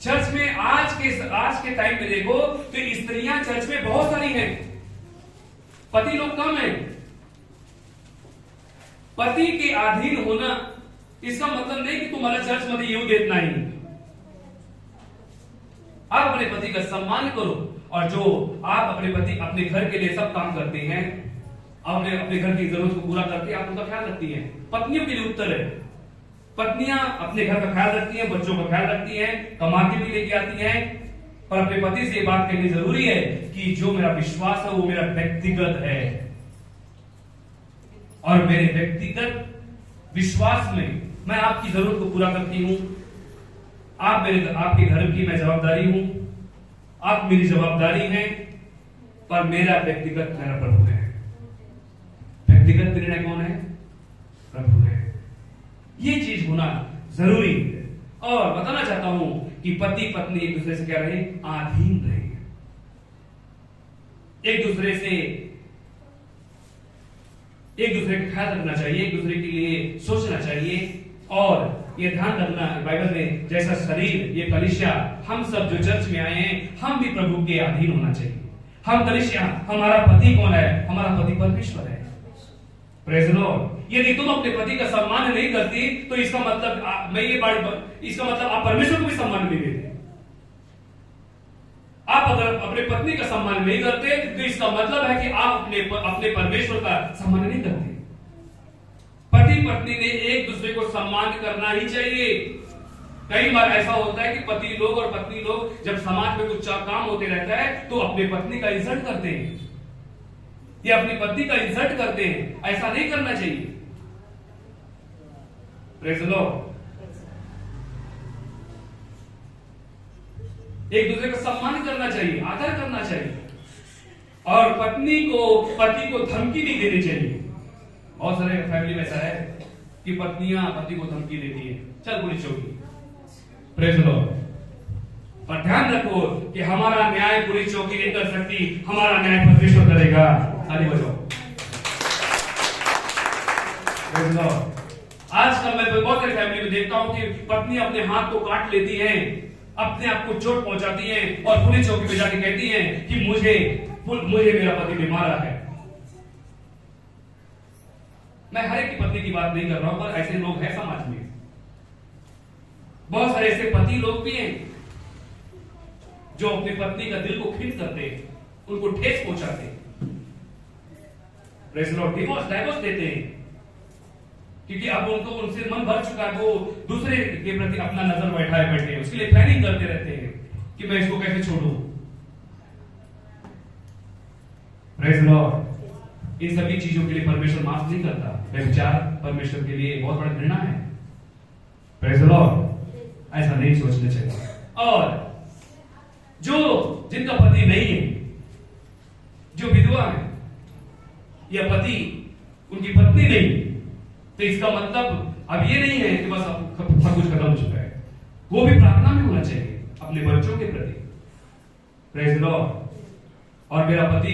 चर्च में आज के टाइम में देखो तो स्त्रियां चर्च में बहुत सारी हैं, पति लोग कम हैं। पति के अधीन होना इसका मतलब नहीं कि तुम्हारा चर्च मत यूं देना ही। आप अपने पति का सम्मान करो, और जो आप अपने पति अपने घर के लिए सब काम करते हैं, अपने घर की जरूरत को पूरा करते हैं, आप उनका ख्याल रखती हैं। पत्नियों के लिए उत्तर है, पत्नियां अपने घर का ख्याल रखती हैं, बच्चों का ख्याल रखती हैं, कमा के भी लेके आती हैं, पर अपने पति से ये बात कहनी जरूरी है कि जो मेरा विश्वास है वो मेरा व्यक्तिगत है, और मेरे व्यक्तिगत विश्वास में मैं आपकी जरूरत को पूरा करती हूं। आपके घर की मैं जवाबदारी हूं, आप मेरी जवाबदारी हैं, पर मेरा व्यक्तिगत मेरा प्रभु है। व्यक्तिगत निर्णय कौन है? प्रभु है। ये चीज होना जरूरी है। और बताना चाहता हूं कि पति पत्नी एक दूसरे से क्या रहे? अधीन रहे, एक दूसरे का ख्याल रखना चाहिए, एक दूसरे के लिए सोचना चाहिए। और ये ध्यान रखना, बाइबल में जैसा शरीर, ये कलीसिया, हम सब जो चर्च में आए हैं, हम भी प्रभु के अधीन होना चाहिए। हम कलीसिया, हमारा पति कौन है? हमारा पति परमेश्वर है। Praise Lord. यदि तुम अपने पति का सम्मान नहीं करती तो इसका मतलब आप परमेश्वर को भी सम्मान नहीं देते। आप अगर अपने पत्नी का सम्मान नहीं करते तो इसका मतलब है कि आप अपने परमेश्वर का सम्मान नहीं करते। पति पत्नी ने एक दूसरे को सम्मान करना ही चाहिए। कई बार ऐसा होता है कि पति लोग और पत्नी लोग जब समाज में कुछ काम होते रहता है तो अपने पत्नी का इंसल्ट करते हैं या अपनी पत्नी का इंसल्ट करते हैं। ऐसा नहीं करना चाहिए। Praise Lord. एक दूसरे का सम्मान करना चाहिए, आदर करना चाहिए, और पत्नी को पति को धमकी नहीं देनी चाहिए। बहुत सारे फैमिली में ऐसा है कि पत्नियां पति को धमकी देती है, चल पुलिस चौकी। Praise Lord. पर ध्यान रखो कि हमारा न्याय पुलिस चौकी नहीं कर सकती, हमारा न्याय परमेश्वर करेगा। ताली बजाओ। Praise Lord. आजकल मैं बहुत सारी फैमिली में देखता हूं कि पत्नी अपने हाथ को काट लेती है, अपने आप को चोट पहुंचाती है और पुलिस चौकी पे जाके कहती है कि मुझे मेरा पति ने मारा है। मैं हर एक की पत्नी की बात नहीं कर रहा हूं, पर ऐसे लोग हैं समाज में। बहुत सारे ऐसे पति लोग भी हैं जो अपनी पत्नी का दिल को खींच करते हैं, उनको ठेस पहुंचाते हैं, प्रेज़ लॉर्ड, डाइवोर्स देते हैं, क्योंकि अब उनसे मन भर चुका है। वो दूसरे के प्रति अपना नजर बैठे हैं, उसके लिए प्लानिंग करते रहते हैं कि मैं इसको कैसे छोड़ूं। Praise Lord. इन सभी चीजों के लिए परमेश्वर माफ नहीं करता। व्यभिचार परमेश्वर के लिए बहुत बड़ा घृणा है। Praise Lord. ऐसा नहीं सोचना चाहिए। और जिनका पति नहीं है, जो विधवा है या पति उनकी पत्नी नहीं, तो इसका मतलब अब ये नहीं है कि बस सब कुछ खत्म हो चुका है। वो भी प्रार्थना में होना चाहिए अपने बच्चों के प्रति। Praise Lord. और मेरा पति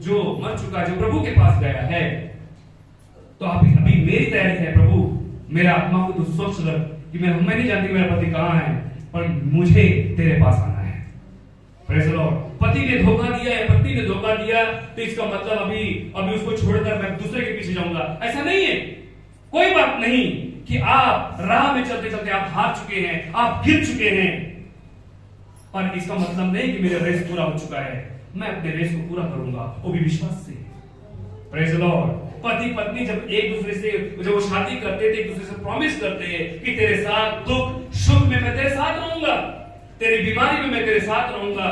जो मर चुका है, जो प्रभु के पास गया है, तो अभी मेरी तैयारी है, प्रभु मेरा आत्मा को तो स्वच्छ रख कि मैं नहीं जानती मेरा पति कहां है, पर मुझे तेरे पास आना है। Praise Lord. पति ने धोखा दिया है, पत्नी ने धोखा दिया, तो इसका मतलब अभी उसको छोड़कर मैं दूसरे के पीछे जाऊंगा, ऐसा नहीं है। कोई बात नहीं कि आप राह में चलते चलते आप हार चुके हैं, आप गिर चुके हैं, पर इसका मतलब नहीं कि मेरा रेस पूरा हो चुका है। मैं अपने रेस को पूरा करूंगा, वो भी विश्वास से। Praise Lord. पति पत्नी जब एक दूसरे से जब वो शादी करते थे, एक दूसरे से प्रॉमिस करते हैं कि तेरे साथ दुख सुख में मैं तेरे साथ रहूंगा, तेरी बीमारी में मैं तेरे साथ रहूंगा,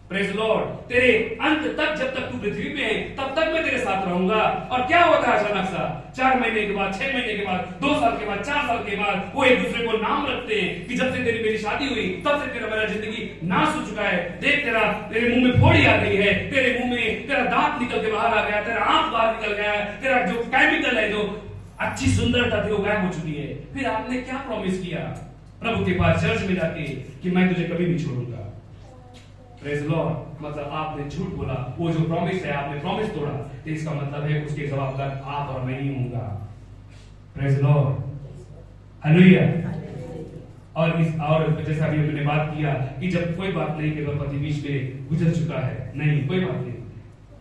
प्रेज लॉर्ड, तेरे अंत तक जब तक तू पृथ्वी में है तब तक मैं तेरे साथ रहूंगा। और क्या होता है अचानक सा 4 महीने के बाद, 6 महीने के बाद, 2 साल के बाद, 4 साल के बाद वो एक दूसरे को नाम रखते हैं कि जब से तेरी मेरी शादी हुई तब से तेरा मेरा जिंदगी नाश हो चुका है। देख तेरे मुंह में फोड़ी आ गई है, तेरे मुंह में तेरा दांत निकल के बाहर आ गया, तेरा आंख बाहर निकल गया है, तेरा जो केमिकल है, जो अच्छी सुंदरता थी वो गायब हो चुकी है। फिर आपने क्या प्रॉमिस किया प्रभु के पास चर्च में जाके कि मैं तुझे कभी नहीं छोड़ूंगा। प्रेज लॉर्ड, मतलब आपने झूठ बोला, वो जो प्रॉमिस है आपने प्रॉमिस तोड़ा, तो इसका मतलब है उसके जवाबदार आप और मैं ही होऊंगा। Praise Lord, hallelujah. और जैसा अभी हमने बात किया कि जब कोई बात नहीं कि पति बीच में गुजर चुका है, नहीं कोई बात नहीं,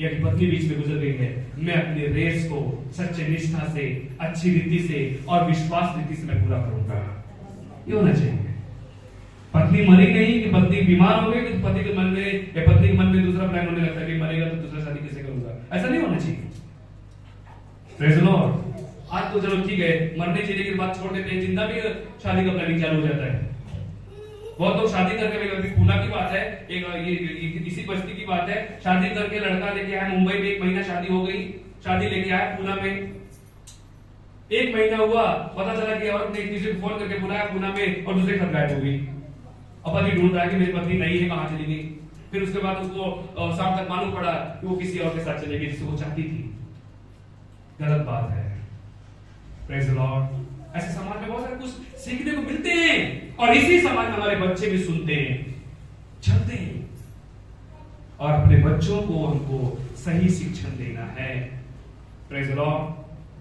या कि पत्नी बीच में गुजर गई है, मैं अपने रेस को सच्चे निष्ठा से, अच्छी रीति से और विश्वास रीति से मैं पूरा करूंगा। ये होना चाहिए। पत्नी मरी नहीं कि पत्नी बीमार हो गई तो पति के मन में या पत्नी के मन में दूसरा प्लान होने लगता है कि मरेगा तो दूसरा शादी कैसे करूंगा, ऐसा नहीं होना चाहिए। Praise the Lord. आज तो चलो ठीक है, मरने चीने के बाद छोड़ देते हैं, जिंदा भी शादी का प्लानिंग चालू हो जाता है। बहुत लोग शादी करके, अभी पूना की बात है, एक ये इसी बस्ती की बात है, शादी करके लड़का लेके आया मुंबई में, 1 महीना शादी हो गई, शादी लेके आया पूना में, 1 महीना हुआ, पता चला कि औरत ने किसी को फोन करके बुलाया पूना में और दूसरे खत गायब हो गई। अब पति ढूंढ रहा है कि मेरी पत्नी नहीं है, कहां चली गई। फिर उसके बाद उसको शाम तक मालूम पड़ा कि वो किसी और के साथ चली गई जिसे वो चाहती थी। गलत बात है। Praise the Lord. ऐसे समाज में बहुत सारे कुछ सीखने को मिलते हैं और इसी समाज में हमारे बच्चे भी सुनते हैं, चलते हैं, और अपने बच्चों को हमको सही शिक्षण देना है। Praise the Lord,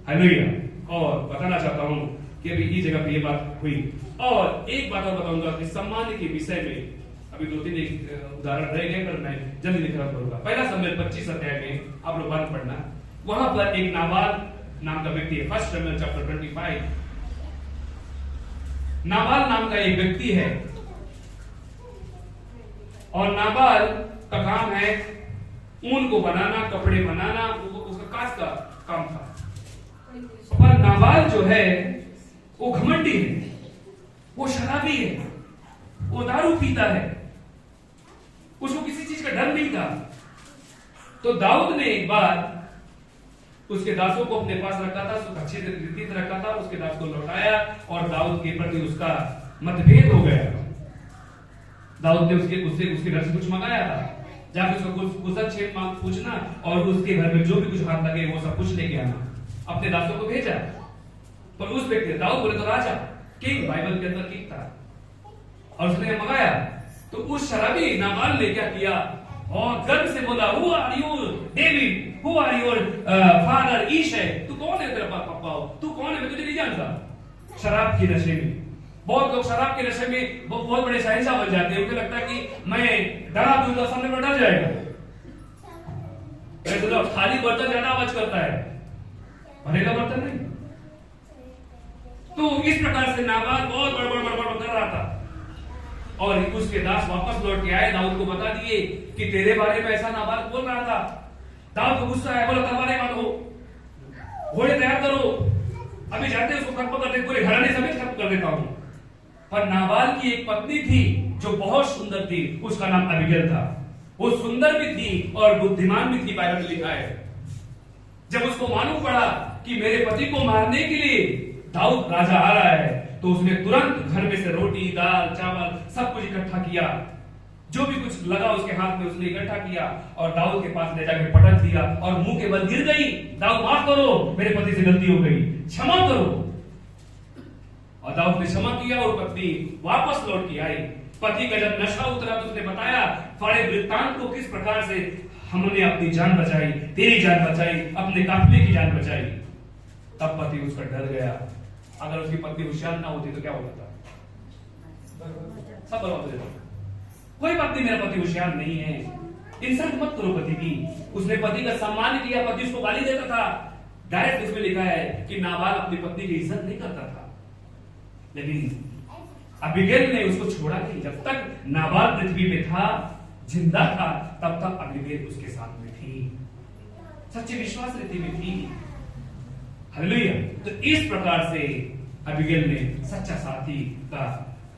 hallelujah. और बताना चाहता हूं कि अभी इस जगह पे ये बात हुई, और एक बात और बताऊंगा कि सम्मान के विषय में अभी 2-3 उदाहरण रह गए, पर मैं जल्दी लिखना करूंगा। पहला शमूएल 25 अध्याय में आप लोग बात पढ़ना, वहां पर एक नाबाल नाम का व्यक्ति है। 1 शमूएल चैप्टर 25, नाबाल नाम का एक व्यक्ति है, और नाबाल का काम है ऊन को बनाना, कपड़े बनाना, उसका काज का काम था। पर नाबाल जो है वो घमंडी है, वो शराबी है, वो दारू पीता है, उसको किसी चीज का डर नहीं था। तो दाऊद ने एक बार उसके दासों को अपने पास रखा था, अच्छे रीति से रखा था, उसके दास को लौटाया और दाऊद के प्रति उसका मतभेद हो गया। दाऊद ने उसके घर से कुछ मंगाया था, जाके उसको कुछ छेद पूछना और उसके घर में जो भी कुछ हाथ लगे वो सब कुछ लेके आना। अपने दासों को भेजा, पर उस व्यक्ति दाऊद बोले तो राजा, किंग, बाइबल के अंदर किंग था, और उसने मंगाया। तो उस शराबी नाबाल ने क्या किया और गर्व से बोला, who are you David, who are your father Ishai, तू कौन है, तेरा पापा हो, तू कौन है, मैं तुझे नहीं जानता। शराब की नशे में बहुत लोग शराब के नशे में बहुत बड़े शहंशाह बन जाते हैं, उनको लगता है कि मैं डरा दूंगा सामने पर डर जाएगा। खाली बर्तन ज्यादा आवाज करता है, भरेगा बर्तन नहीं। तो इस प्रकार से नाबाल बहुत बड़बड़ कर रहा था, और उसके दास वापस लौट के आए, दाऊद को बता दिए कि तेरे बारे में ऐसा नाबाल बोल रहा था। दाऊद को गुस्सा आया, बोला तलवारें बांधो, घोड़े तैयार करो, अभी जाते उसको खत्म कर दे, पूरे घराने समेत खत्म कर देता हूं। पर नाबाल की एक पत्नी थी जो बहुत सुंदर थी, उसका नाम अबीगैल था। वो सुंदर भी थी और बुद्धिमान भी थी, बाइबल में लिखा है। जब उसको मालूम पड़ा कि मेरे पति को मारने के लिए दाऊद राजा आ रहा है, तो उसने तुरंत घर में से रोटी, दाल, चावल सब कुछ इकट्ठा किया, जो भी कुछ लगा उसके हाथ में उसने इकट्ठा किया और दाऊद के पास ले जाकर पटक दिया और मुंह के बल गिर गई, दाऊद माफ करो, मेरे पति से गलती हो गई, क्षमा करो। और दाऊद ने क्षमा किया और पत्नी वापस लौट के आई। पति का जब नशा उतरा तो उसने बताया सारे वृत्तांत को, किस प्रकार से हमने अपनी जान बचाई, तेरी जान बचाई, अपने काफिले की जान बचाई। तब पति उसका डर गया। अगर उसकी पत्नी होशियार ना होती तो क्या होता था, सब बर्बाद हो जाता। कोई पत्नी, मेरा पति होशियार नहीं है, इंसल्ट मत करो पति की। उसने पति का सम्मान किया, पति उसको गाली देता था। डायरेक्ट इसमें लिखा है कि नाबाल अपनी पत्नी की इज्जत नहीं करता था, लेकिन अबीगैल ने उसको छोड़ा नहीं। जब तक नाबाल पृथ्वी में था, जिंदा था, तब तक अबीगैल उसके साथ में थी, सच्चे विश्वास रीति में थी। हालेलुया। तो इस प्रकार से अबीगैल ने सच्चा साथी का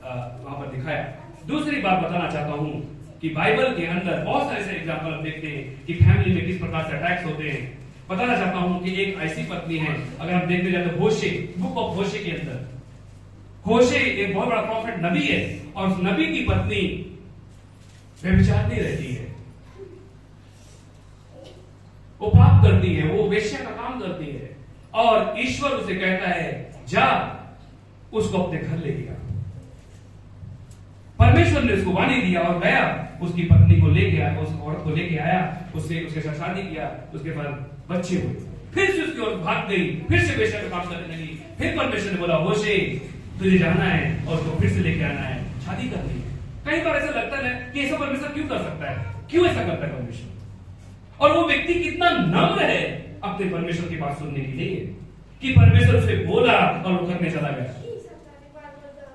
वहां पर दिखाया। दूसरी बात बताना चाहता हूं कि बाइबल के अंदर बहुत सारे ऐसे एग्जाम्पल हम देखते हैं कि फैमिली में किस प्रकार से अटैक्स होते हैं। बताना चाहता हूं कि एक ऐसी पत्नी है, अगर हम देखते जाते होशे, बुक ऑफ होशे के अंदर, होशे एक बहुत बड़ा प्रॉफिट नबी है, और उस नबी की पत्नी व्यभिचारिणी रहती है, वो पाप करती है, वो वेश्या का काम करती है, और ईश्वर उसे कहता है जा उसको अपने घर ले गया। परमेश्वर ने उसको वाणी दिया और गया, उसकी पत्नी को लेके आया, उस औरत को लेके आया, उसके साथ शादी किया, उसके बाद बच्चे हुए, फिर से उसकी औरत भाग गई, फिर से वेश्या का काम करने लगी। फिर परमेश्वर ने बोला होशे तुझे जाना है और उसको फिर से लेके आना है, शादी करनी है। कई बार ऐसा लगता है कि ऐसा परमेश्वर क्यों कर सकता है, क्यों ऐसा करता है परमेश्वर, और वो व्यक्ति कितना नम्र है अपने परमेश्वर की बात सुनने के लिए कि परमेश्वर उसे बोला और वो करने चला गया।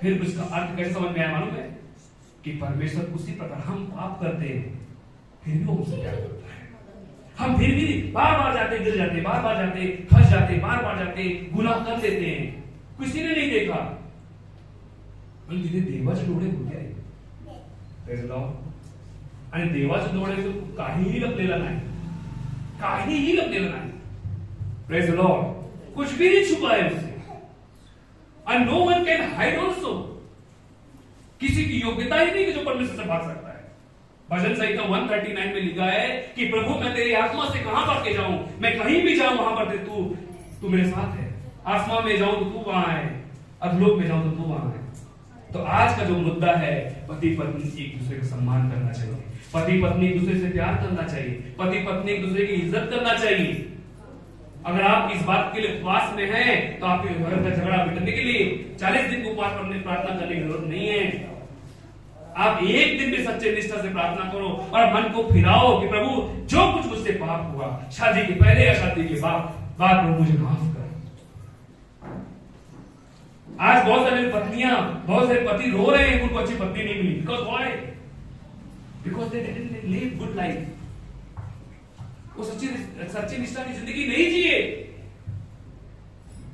फिर उसका अर्थ कैसे समझ में आया मालूम है कि परमेश्वर उसी प्रकार हम पाप करते हैं, फिर भी वो हमसे प्यार करता है। हम फिर भी बार बार जाते, गिर जाते, बार बार जाते, फंस जाते, बार बार जाते, गुनाह कर देते हैं, किसी ने नहीं देखा, देवाचे डोळे होते आणि देवाचे डोळे काहीही लपलेला नाही, काहीही लपलेला नाही। प्रेज द लॉर्ड, कुछ भी नहीं छुपा है उससे, and no one can hide also। किसी की योग्यता ही नहीं कि जो परमेश्वर से भाग सकता है। भजन संहिता 139 में लिखा है कि प्रभु मैं तेरी आत्मा से कहां भाग के जाऊं, मैं कहीं भी जाऊं वहां पर तू मेरे साथ है। आसमान में जाऊं तो तू वहां है, अधलोक में जाऊं तो तू वहां है। तो आज का जो मुद्दा है, पति पत्नी एक दूसरे का सम्मान करना चाहिए, पति पत्नी एक दूसरे से प्यार करना चाहिए, पति पत्नी एक दूसरे की इज्जत करना चाहिए। अगर आप इस बात के लिए उपवास में हैं, तो आपके घर का झगड़ा मिटने के लिए 40 दिन उपवास करने प्रार्थना करने की जरूरत नहीं है। आप एक दिन भी सच्चे निष्ठा से प्रार्थना करो और मन को फिराओ कि प्रभु जो कुछ मुझसे पाप हुआ, शादी के पहले या शादी के बाद प्रभु मुझे माफ कर। आज बहुत सारी पत्नियां, बहुत सारे पति रो रहे हैं, उनको अच्छी पत्नी नहीं मिली। Because why? Because they didn't live good life. वो सच्ची निष्ठा की जिंदगी नहीं जिए।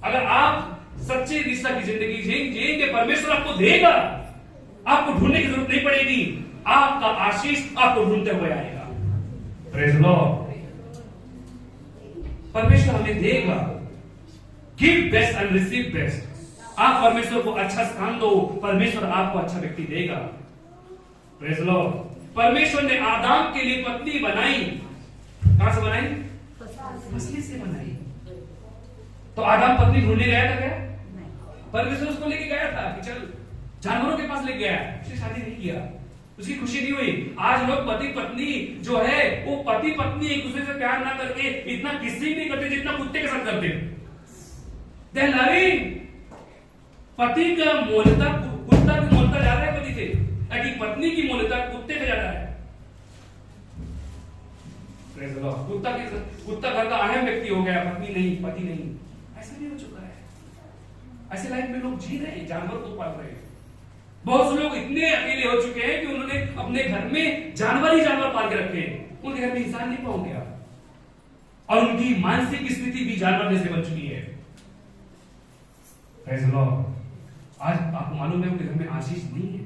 अगर आप सच्ची निष्ठा की जिंदगी जिएंगे, परमेश्वर आपको देगा, आपको ढूंढने की जरूरत नहीं पड़ेगी, आपका आशीष आपको ढूंढते हुए आएगा। Praise the Lord. परमेश्वर हमें देगा। Give best and receive best. आप परमेश्वर को अच्छा स्थान दो, परमेश्वर आपको अच्छा व्यक्ति देगा। Praise the Lord. परमेश्वर ने आदम के लिए पत्नी बनाई, कहां से बनाई? फसली से बनाई। तो आदम पत्नी ढूंढने गया था क्या? परमेश्वर उसको लेके गया था कि चल, जानवरों के पास ले गया, उसने शादी नहीं किया, उसकी खुशी नहीं हुई। आज लोग पति पत्नी जो है, वो पति पत्नी एक दूसरे से प्यार ना करके इतना किसी नहीं करते जितना कुत्ते के साथ करते। दे लविंग। पति का मोलता कुत्ता की मोलता ज्यादा है पति से, ताकि पत्नी की मोलता कुत्ते से ज्यादा है। कुत्ता घर का अहम व्यक्ति हो गया, पत्नी नहीं, पति नहीं। ऐसा नहीं हो चुका है। ऐसे लाइफ में लोग जी रहे हैं, जानवर को पाल रहे हैं। बहुत से लोग इतने अकेले हो चुके हैं कि उन्होंने अपने घर में जानवर ही जानवर पाल के रखे हैं, उनके घर में इंसान नहीं पाओगे आप, और उनकी मानसिक स्थिति भी जानवर जैसे बन चुकी है। Praise the Lord. आज आपको मालूम है उनके घर में आशीष नहीं है।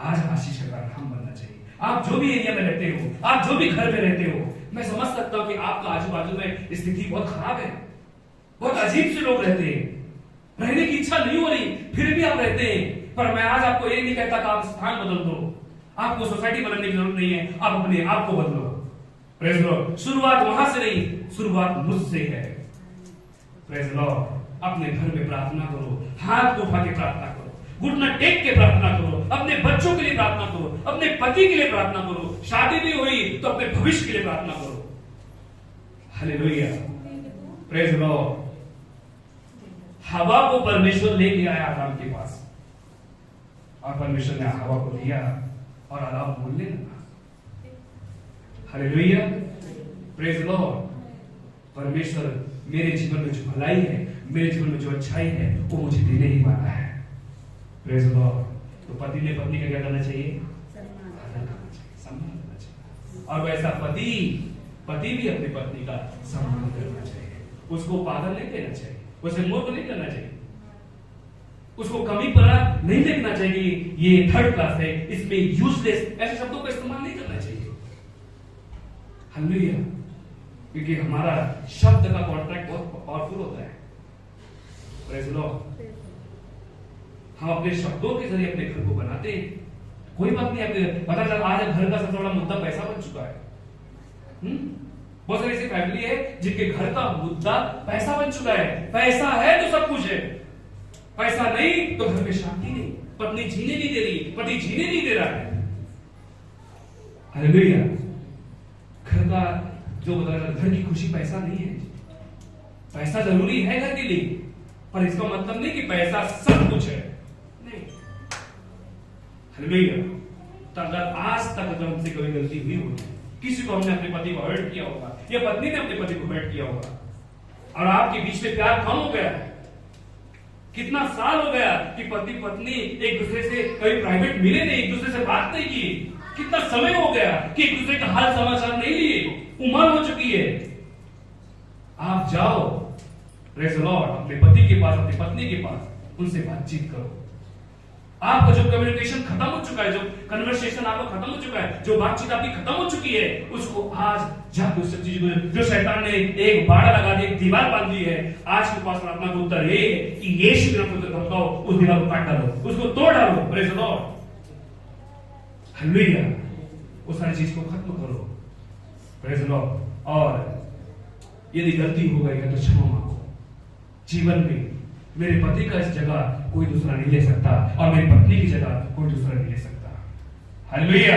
आज आशीष का कारण हम बनना चाहिए। आप जो भी एरिया में रहते हो, आप जो भी घर में रहते हो, मैं समझ सकता हूं कि आपका आजू बाजू में स्थिति बहुत खराब है, बहुत अजीब से लोग रहते हैं, रहने की इच्छा नहीं हो रही, फिर भी आप रहते हैं। पर मैं आज आपको ये नहीं कहता कि आप स्थान बदल दो, आपको सोसाइटी बदलने की जरूरत नहीं है, आप अपने आप को बदलो। Praise the Lord. शुरुआत वहां से नहीं, शुरुआत मुझसे है। Praise the Lord. अपने घर में प्रार्थना करो, हाथ उठा के प्रार्थना करो, घुटना टेक के प्रार्थना करो, अपने बच्चों के लिए प्रार्थना करो, अपने पति के लिए प्रार्थना करो, शादी नहीं हुई तो अपने भविष्य के लिए प्रार्थना करो। हालेलुया। Praise the Lord. हवा को परमेश्वर ले गया आदम के पास, और परमेश्वर ने हवा को दिया और आदम बोलने लगा। हालेलुया। Praise the Lord. परमेश्वर मेरे जीवन में जो भलाई है, मेरे जीवन में जो अच्छाई है, वो मुझे देने ही वाला है। Praise the Lord. तो पति ने पत्नी का क्या करना चाहिए? सम्मान करना चाहिए। और वैसा पति भी अपनी पत्नी का सम्मान करना चाहिए, उसको पागल नहीं कहना चाहिए, उसे मूर्ख नहीं करना चाहिए, उसको कमी पड़ा नहीं देखना चाहिए, ये थर्ड क्लास है, इसमें यूजलेस ऐसे शब्दों का इस्तेमाल नहीं करना चाहिए। हालेलुया। क्योंकि हमारा शब्द का कॉन्ट्रैक्ट बहुत पावरफुल होता है। Praise the Lord. हम अपने शब्दों के जरिए अपने घर को बनाते हैं। कोई बात नहीं, आपने पता चला आज घर का सबसे बड़ा मुद्दा पैसा बन चुका है। बहुत सारी ऐसी फैमिली है जिनके घर का मुद्दा पैसा बन चुका है। पैसा है तो सब कुछ है, पैसा नहीं तो घर में शांति नहीं, पत्नी जीने नहीं दे रही, पति जीने नहीं दे रहा है। हालेलुया। घर का जो घर की खुशी पैसा नहीं है। पैसा जरूरी है घर के लिए, पर इसका मतलब नहीं कि पैसा सब कुछ है, नहीं। हालेलुया। तो अगर आज तक अगर हमसे कोई गलती हुई होगी, किसी को हमने अपने पति को हर्ट किया होगा या पत्नी ने अपने पति को हर्ट किया होगा, और आपके बीच में प्यार कम हो गया है, कितना साल हो गया कि पति पत्नी एक दूसरे से कभी प्राइवेट मिले नहीं, एक दूसरे से बात नहीं की, कितना समय हो गया कि एक दूसरे का हाल समाचार नहीं लिए, उम्र हो चुकी है। आप जाओ, प्रेज़ द लॉर्ड, अपने पति के पास, अपनी पत्नी के पास, उनसे बातचीत करो। आपका जो कम्युनिकेशन खत्म हो चुका है, जो कन्वर्सेशन आपका खत्म हो चुका है, जो बातचीत आपकी खत्म हो चुकी है, उसको आज जाकर उस चीज को, जो शैतान ने एक बाड़ा लगा दी, एक दीवार बांध दी है, आज के पास प्रार्थना का उत्तर है कि यीशु के नाम से धमकाओ, उस दीवार को काट डालो, उसको तोड़ डालो। Praise the Lord. हालेलुया। उस सारी चीज को खत्म करो। Praise the Lord. और यदि गलती हो गई है तो क्षमा मांगो। जीवन में मेरे पति का इस जगह कोई दूसरा नहीं ले सकता, और मेरी पत्नी की जगह कोई दूसरा नहीं ले सकता। हालेलुया।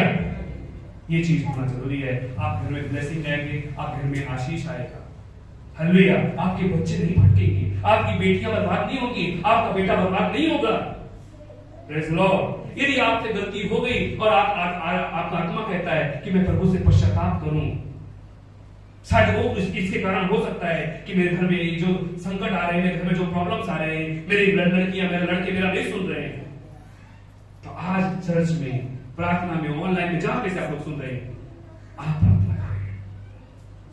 ये चीज होना जरूरी है। आप घर में ब्लेसिंग आएंगे, आप घर में आशीष आएगा। हालेलुया। आपके बच्चे नहीं भटकेंगे, आपकी बेटियां बर्बाद नहीं होगी, आपका बेटा बर्बाद नहीं होगा। Praise the Lord. यदि आपसे गलती हो गई और आपका आत्मा कहता है कि मैं प्रभु से पश्चाताप करूं, शायद वो इसके कारण हो सकता है कि मेरे घर में जो संकट आ रहे हैं, मेरे घर में जो प्रॉब्लम्स आ रहे हैं, मेरी लड़कियां, मेरे लड़के मेरा नहीं सुन रहे हैं, तो आज चर्च में, प्रार्थना में, ऑनलाइन में, जहां पे से आप लोग सुन रहे हैं, आप प्रार्थना करें,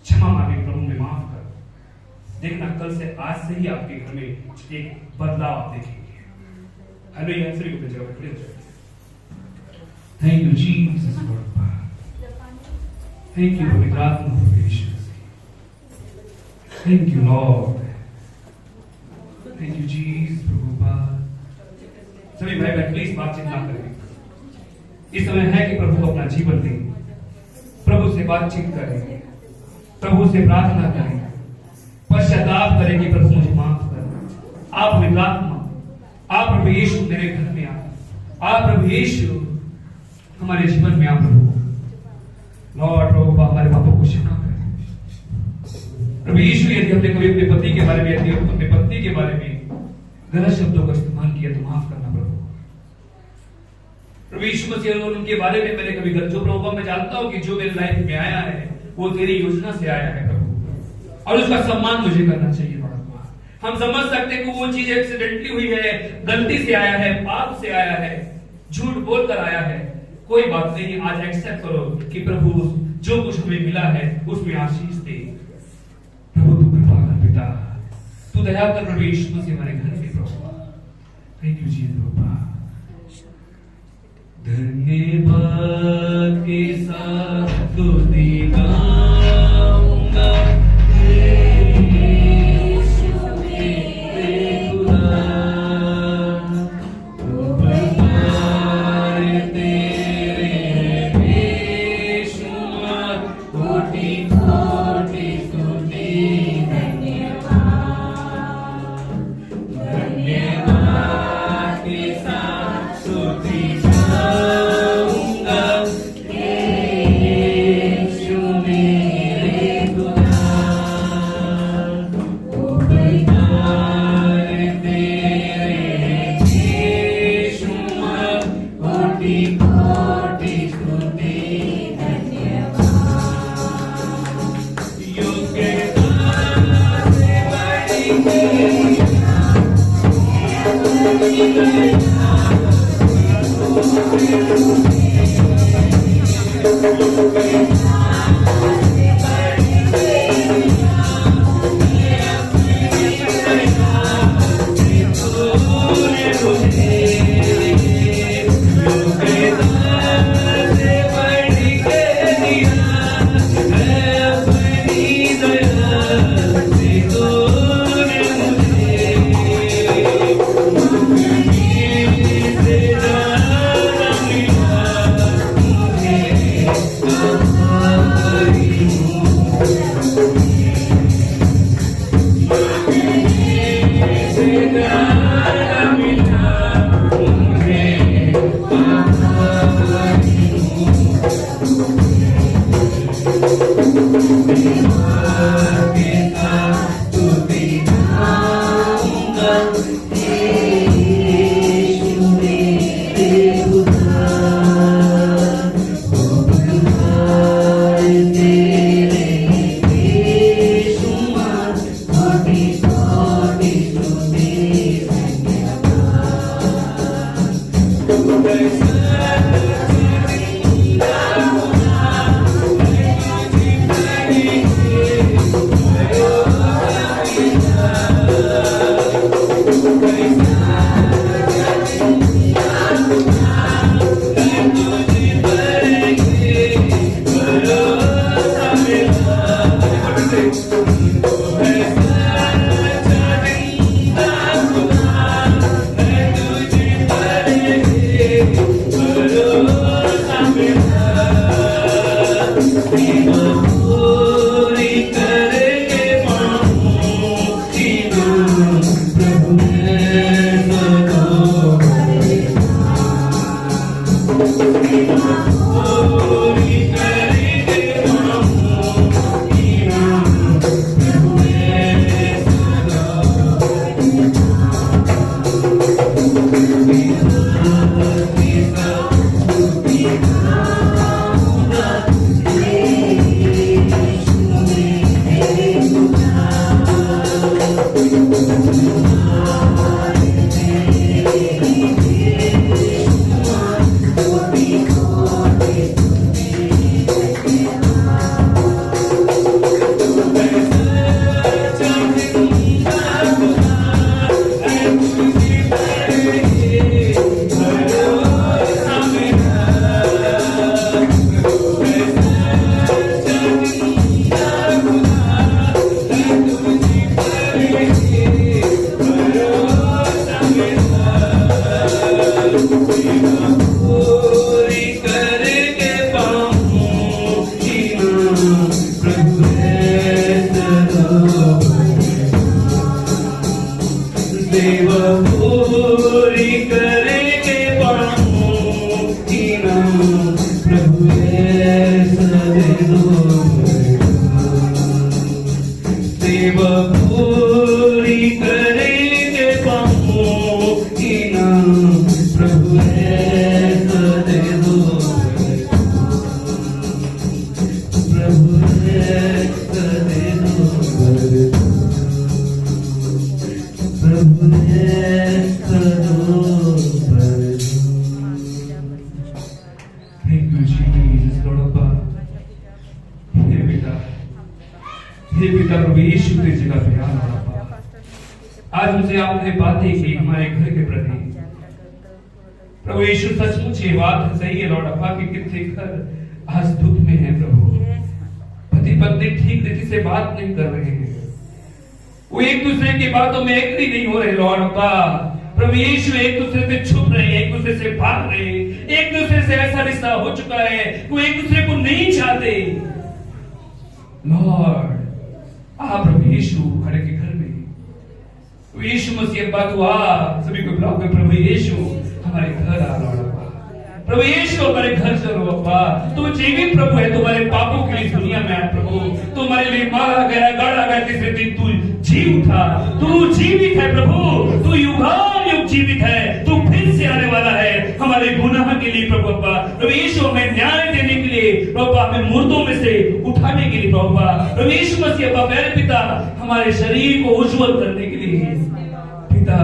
क्षमा मांगे, प्रभु में माफ कर। देखना कल से, आज से ही आपके घर में एक बदलाव आप देखेंगे। हालेलुया। सभी को अपनी जगह पर खड़े हो जाइए। Thank you Jesus Lord. Thank you पवित्र आत्मा प्रभु। Thank you, Lord. Thank you, Jesus, Prabhupada. सभी भाई बहन प्लीज बातचीत ना करें। इस समय है कि प्रभु को अपना जीवन दें, प्रभु से बातचीत करें, प्रभु से प्रार्थना करें, पश्चाताप करें कि प्रभु मुझे माफ कर। आप पवित्र आत्मा, आप प्रभु यीशु मेरे घर में आप प्रभु यीशु हमारे जीवन में आप प्रभु लॉर्ड, प्रभु हमारे पापों को क्षमा करें। प्रभु यीशु, यदि हमने कभी अपने पति के बारे में, यदि अपने पत्नी के बारे में गलत शब्दों का इस्तेमाल किया तो माफ करना प्रभु। प्रभु यीशु मसीह, उनके बारे में मैंने कभी गलत, जो प्रभु मैं जानता हूं कि जो मेरे लाइफ में आया है वो तेरी योजना से आया है प्रभु, और उसका सम्मान मुझे करना चाहिए प्रभु। हम समझ सकते हैं कि वो चीज एक्सीडेंटली हुई है, गलती से आया है, पाप से आया है, झूठ बोलकर आया है, कोई बात नहीं। आज एक्सेप्ट करो कि प्रभु जो कुछ हमें मिला है उसमें आशीष दे। प्रभु तू कृपा कर पिता, तू दया कर प्रभु यीशु मसीह हमारे घर में प्रभु। थैंक यू जीसस प्रभु। धन्यवाद के साथ स्तुति गाऊंगा Yeah. आज मुझे आपने बातें की हमारे घर के प्रति। प्रभु यीशु सचमुच ये बात सही है लॉर्ड अब्बा कि कितने घर आज दुख में है प्रभु। पति पत्नी ठीक रीति से बात नहीं कर रहे हैं, वो एक दूसरे की बातों में एग्री नहीं हो रहे लॉर्ड अब्बा। प्रभु यीशु एक दूसरे से छुप रहे हैं, एक दूसरे से भाग रहे हैं, एक दूसरे से ऐसा रिश्ता हो चुका है वो एक दूसरे को नहीं चाहते। लॉर्ड आप प्रभु यीशु हर के घर में यीशु मसीह अब्बा तू आ, सभी को बुलाओ के प्रभु यीशु हमारे घर आ लॉर्ड अब्बा। प्रभु यीशु हमारे घर चलो अब्बा। तू जीवित प्रभु है, तुम्हारे पापों के लिए दुनिया में आया प्रभु, तुम्हारे लिए मारा गया गाड़ा गया, तीसरे दिन तू जी उठा, तू जीवित है प्रभु, तू युगान युग जीवित है, तू फिर से आने वाला है हमारे गुनाह के लिए प्रभु अब्बा। प्रभु यीशु हमें न्याय देने के लिए प्रभु अब्बा, हमें मुर्दों में से उठाने के लिए प्रभु अब्बा। प्रभु यीशु मसीह अब्बा मेरे पिता हमारे शरीर को उज्जवल करने के लिए पिता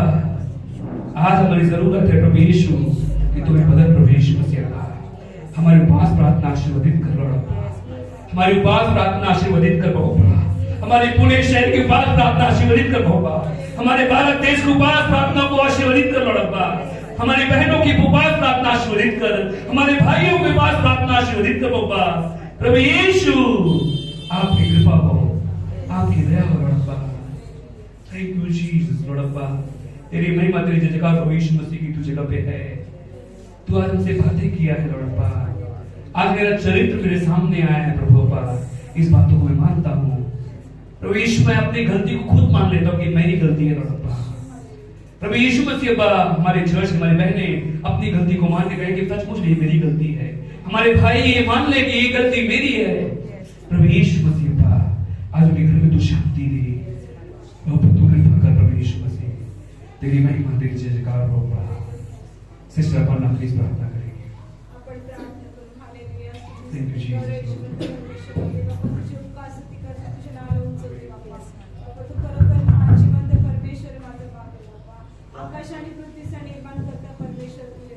आज हमारी जरूरत है प्रभु यीशु कि तुम्हें बदल प्रभु यीशु मसीह अब्बा। हमारी उपास प्रार्थना आशीर्वादित कर लॉर्ड अब्बा, हमारी उपास प्रार्थना आशीर्वादित कर प्रभु अब्बा, हमारे पूरे शहर की उपास प्रार्थना आशीर्वादित कर प्रभु अब्बा, हमारे भारत देश की उपास प्रार्थना को आशीर्वादित कर लॉर्ड अब्बा, हमारी बहनों की उपास प्रार्थना आशीर्वादित कर, हमारे भाइयों की उपास प्रार्थना आशीर्वादित कर प्रभु अब्बा। प्रभु यीशु आपकी कृपा हो, आपकी दया हो लॉर्ड अब्बा। थैंक यू जीसस लॉर्ड अब्बा। तेरी महिमा तेरी जगह प्रभु यीशु मसीह की तू जगह पे है। तू आज हमसे बातें किया है लॉर्ड अब्बा। आज मेरा चरित्र मेरे सामने आया है प्रभु अब्बा, इस बातों को मैं मानता हूँ प्रभु यीशु। मैं अपनी गलती को खुद मान लेता हूँ कि मेरी गलती है लॉर्ड अब्बा। प्रभु यीशु मसीह अब्बा, हमारे चर्च हमारे बहने अपनी गलती को मान के कहें कि सचमुच नहीं मेरी गलती है। हमारे भाई ये मान ले कि ये गलती मेरी है। प्रभु यीशु मसीह अब्बा, आज उनके घर में तू शांति दे, तू कृपा कर प्रभु यीशु मसीह, तेरी महिमा तेरी जय जयकार हो। सिस्टर अपन प्लीज प्रार्थना करेंगे। Thank you Jesus. आकाश आणि पृथ्वीचा निर्माण करता परमेश्वर तुझे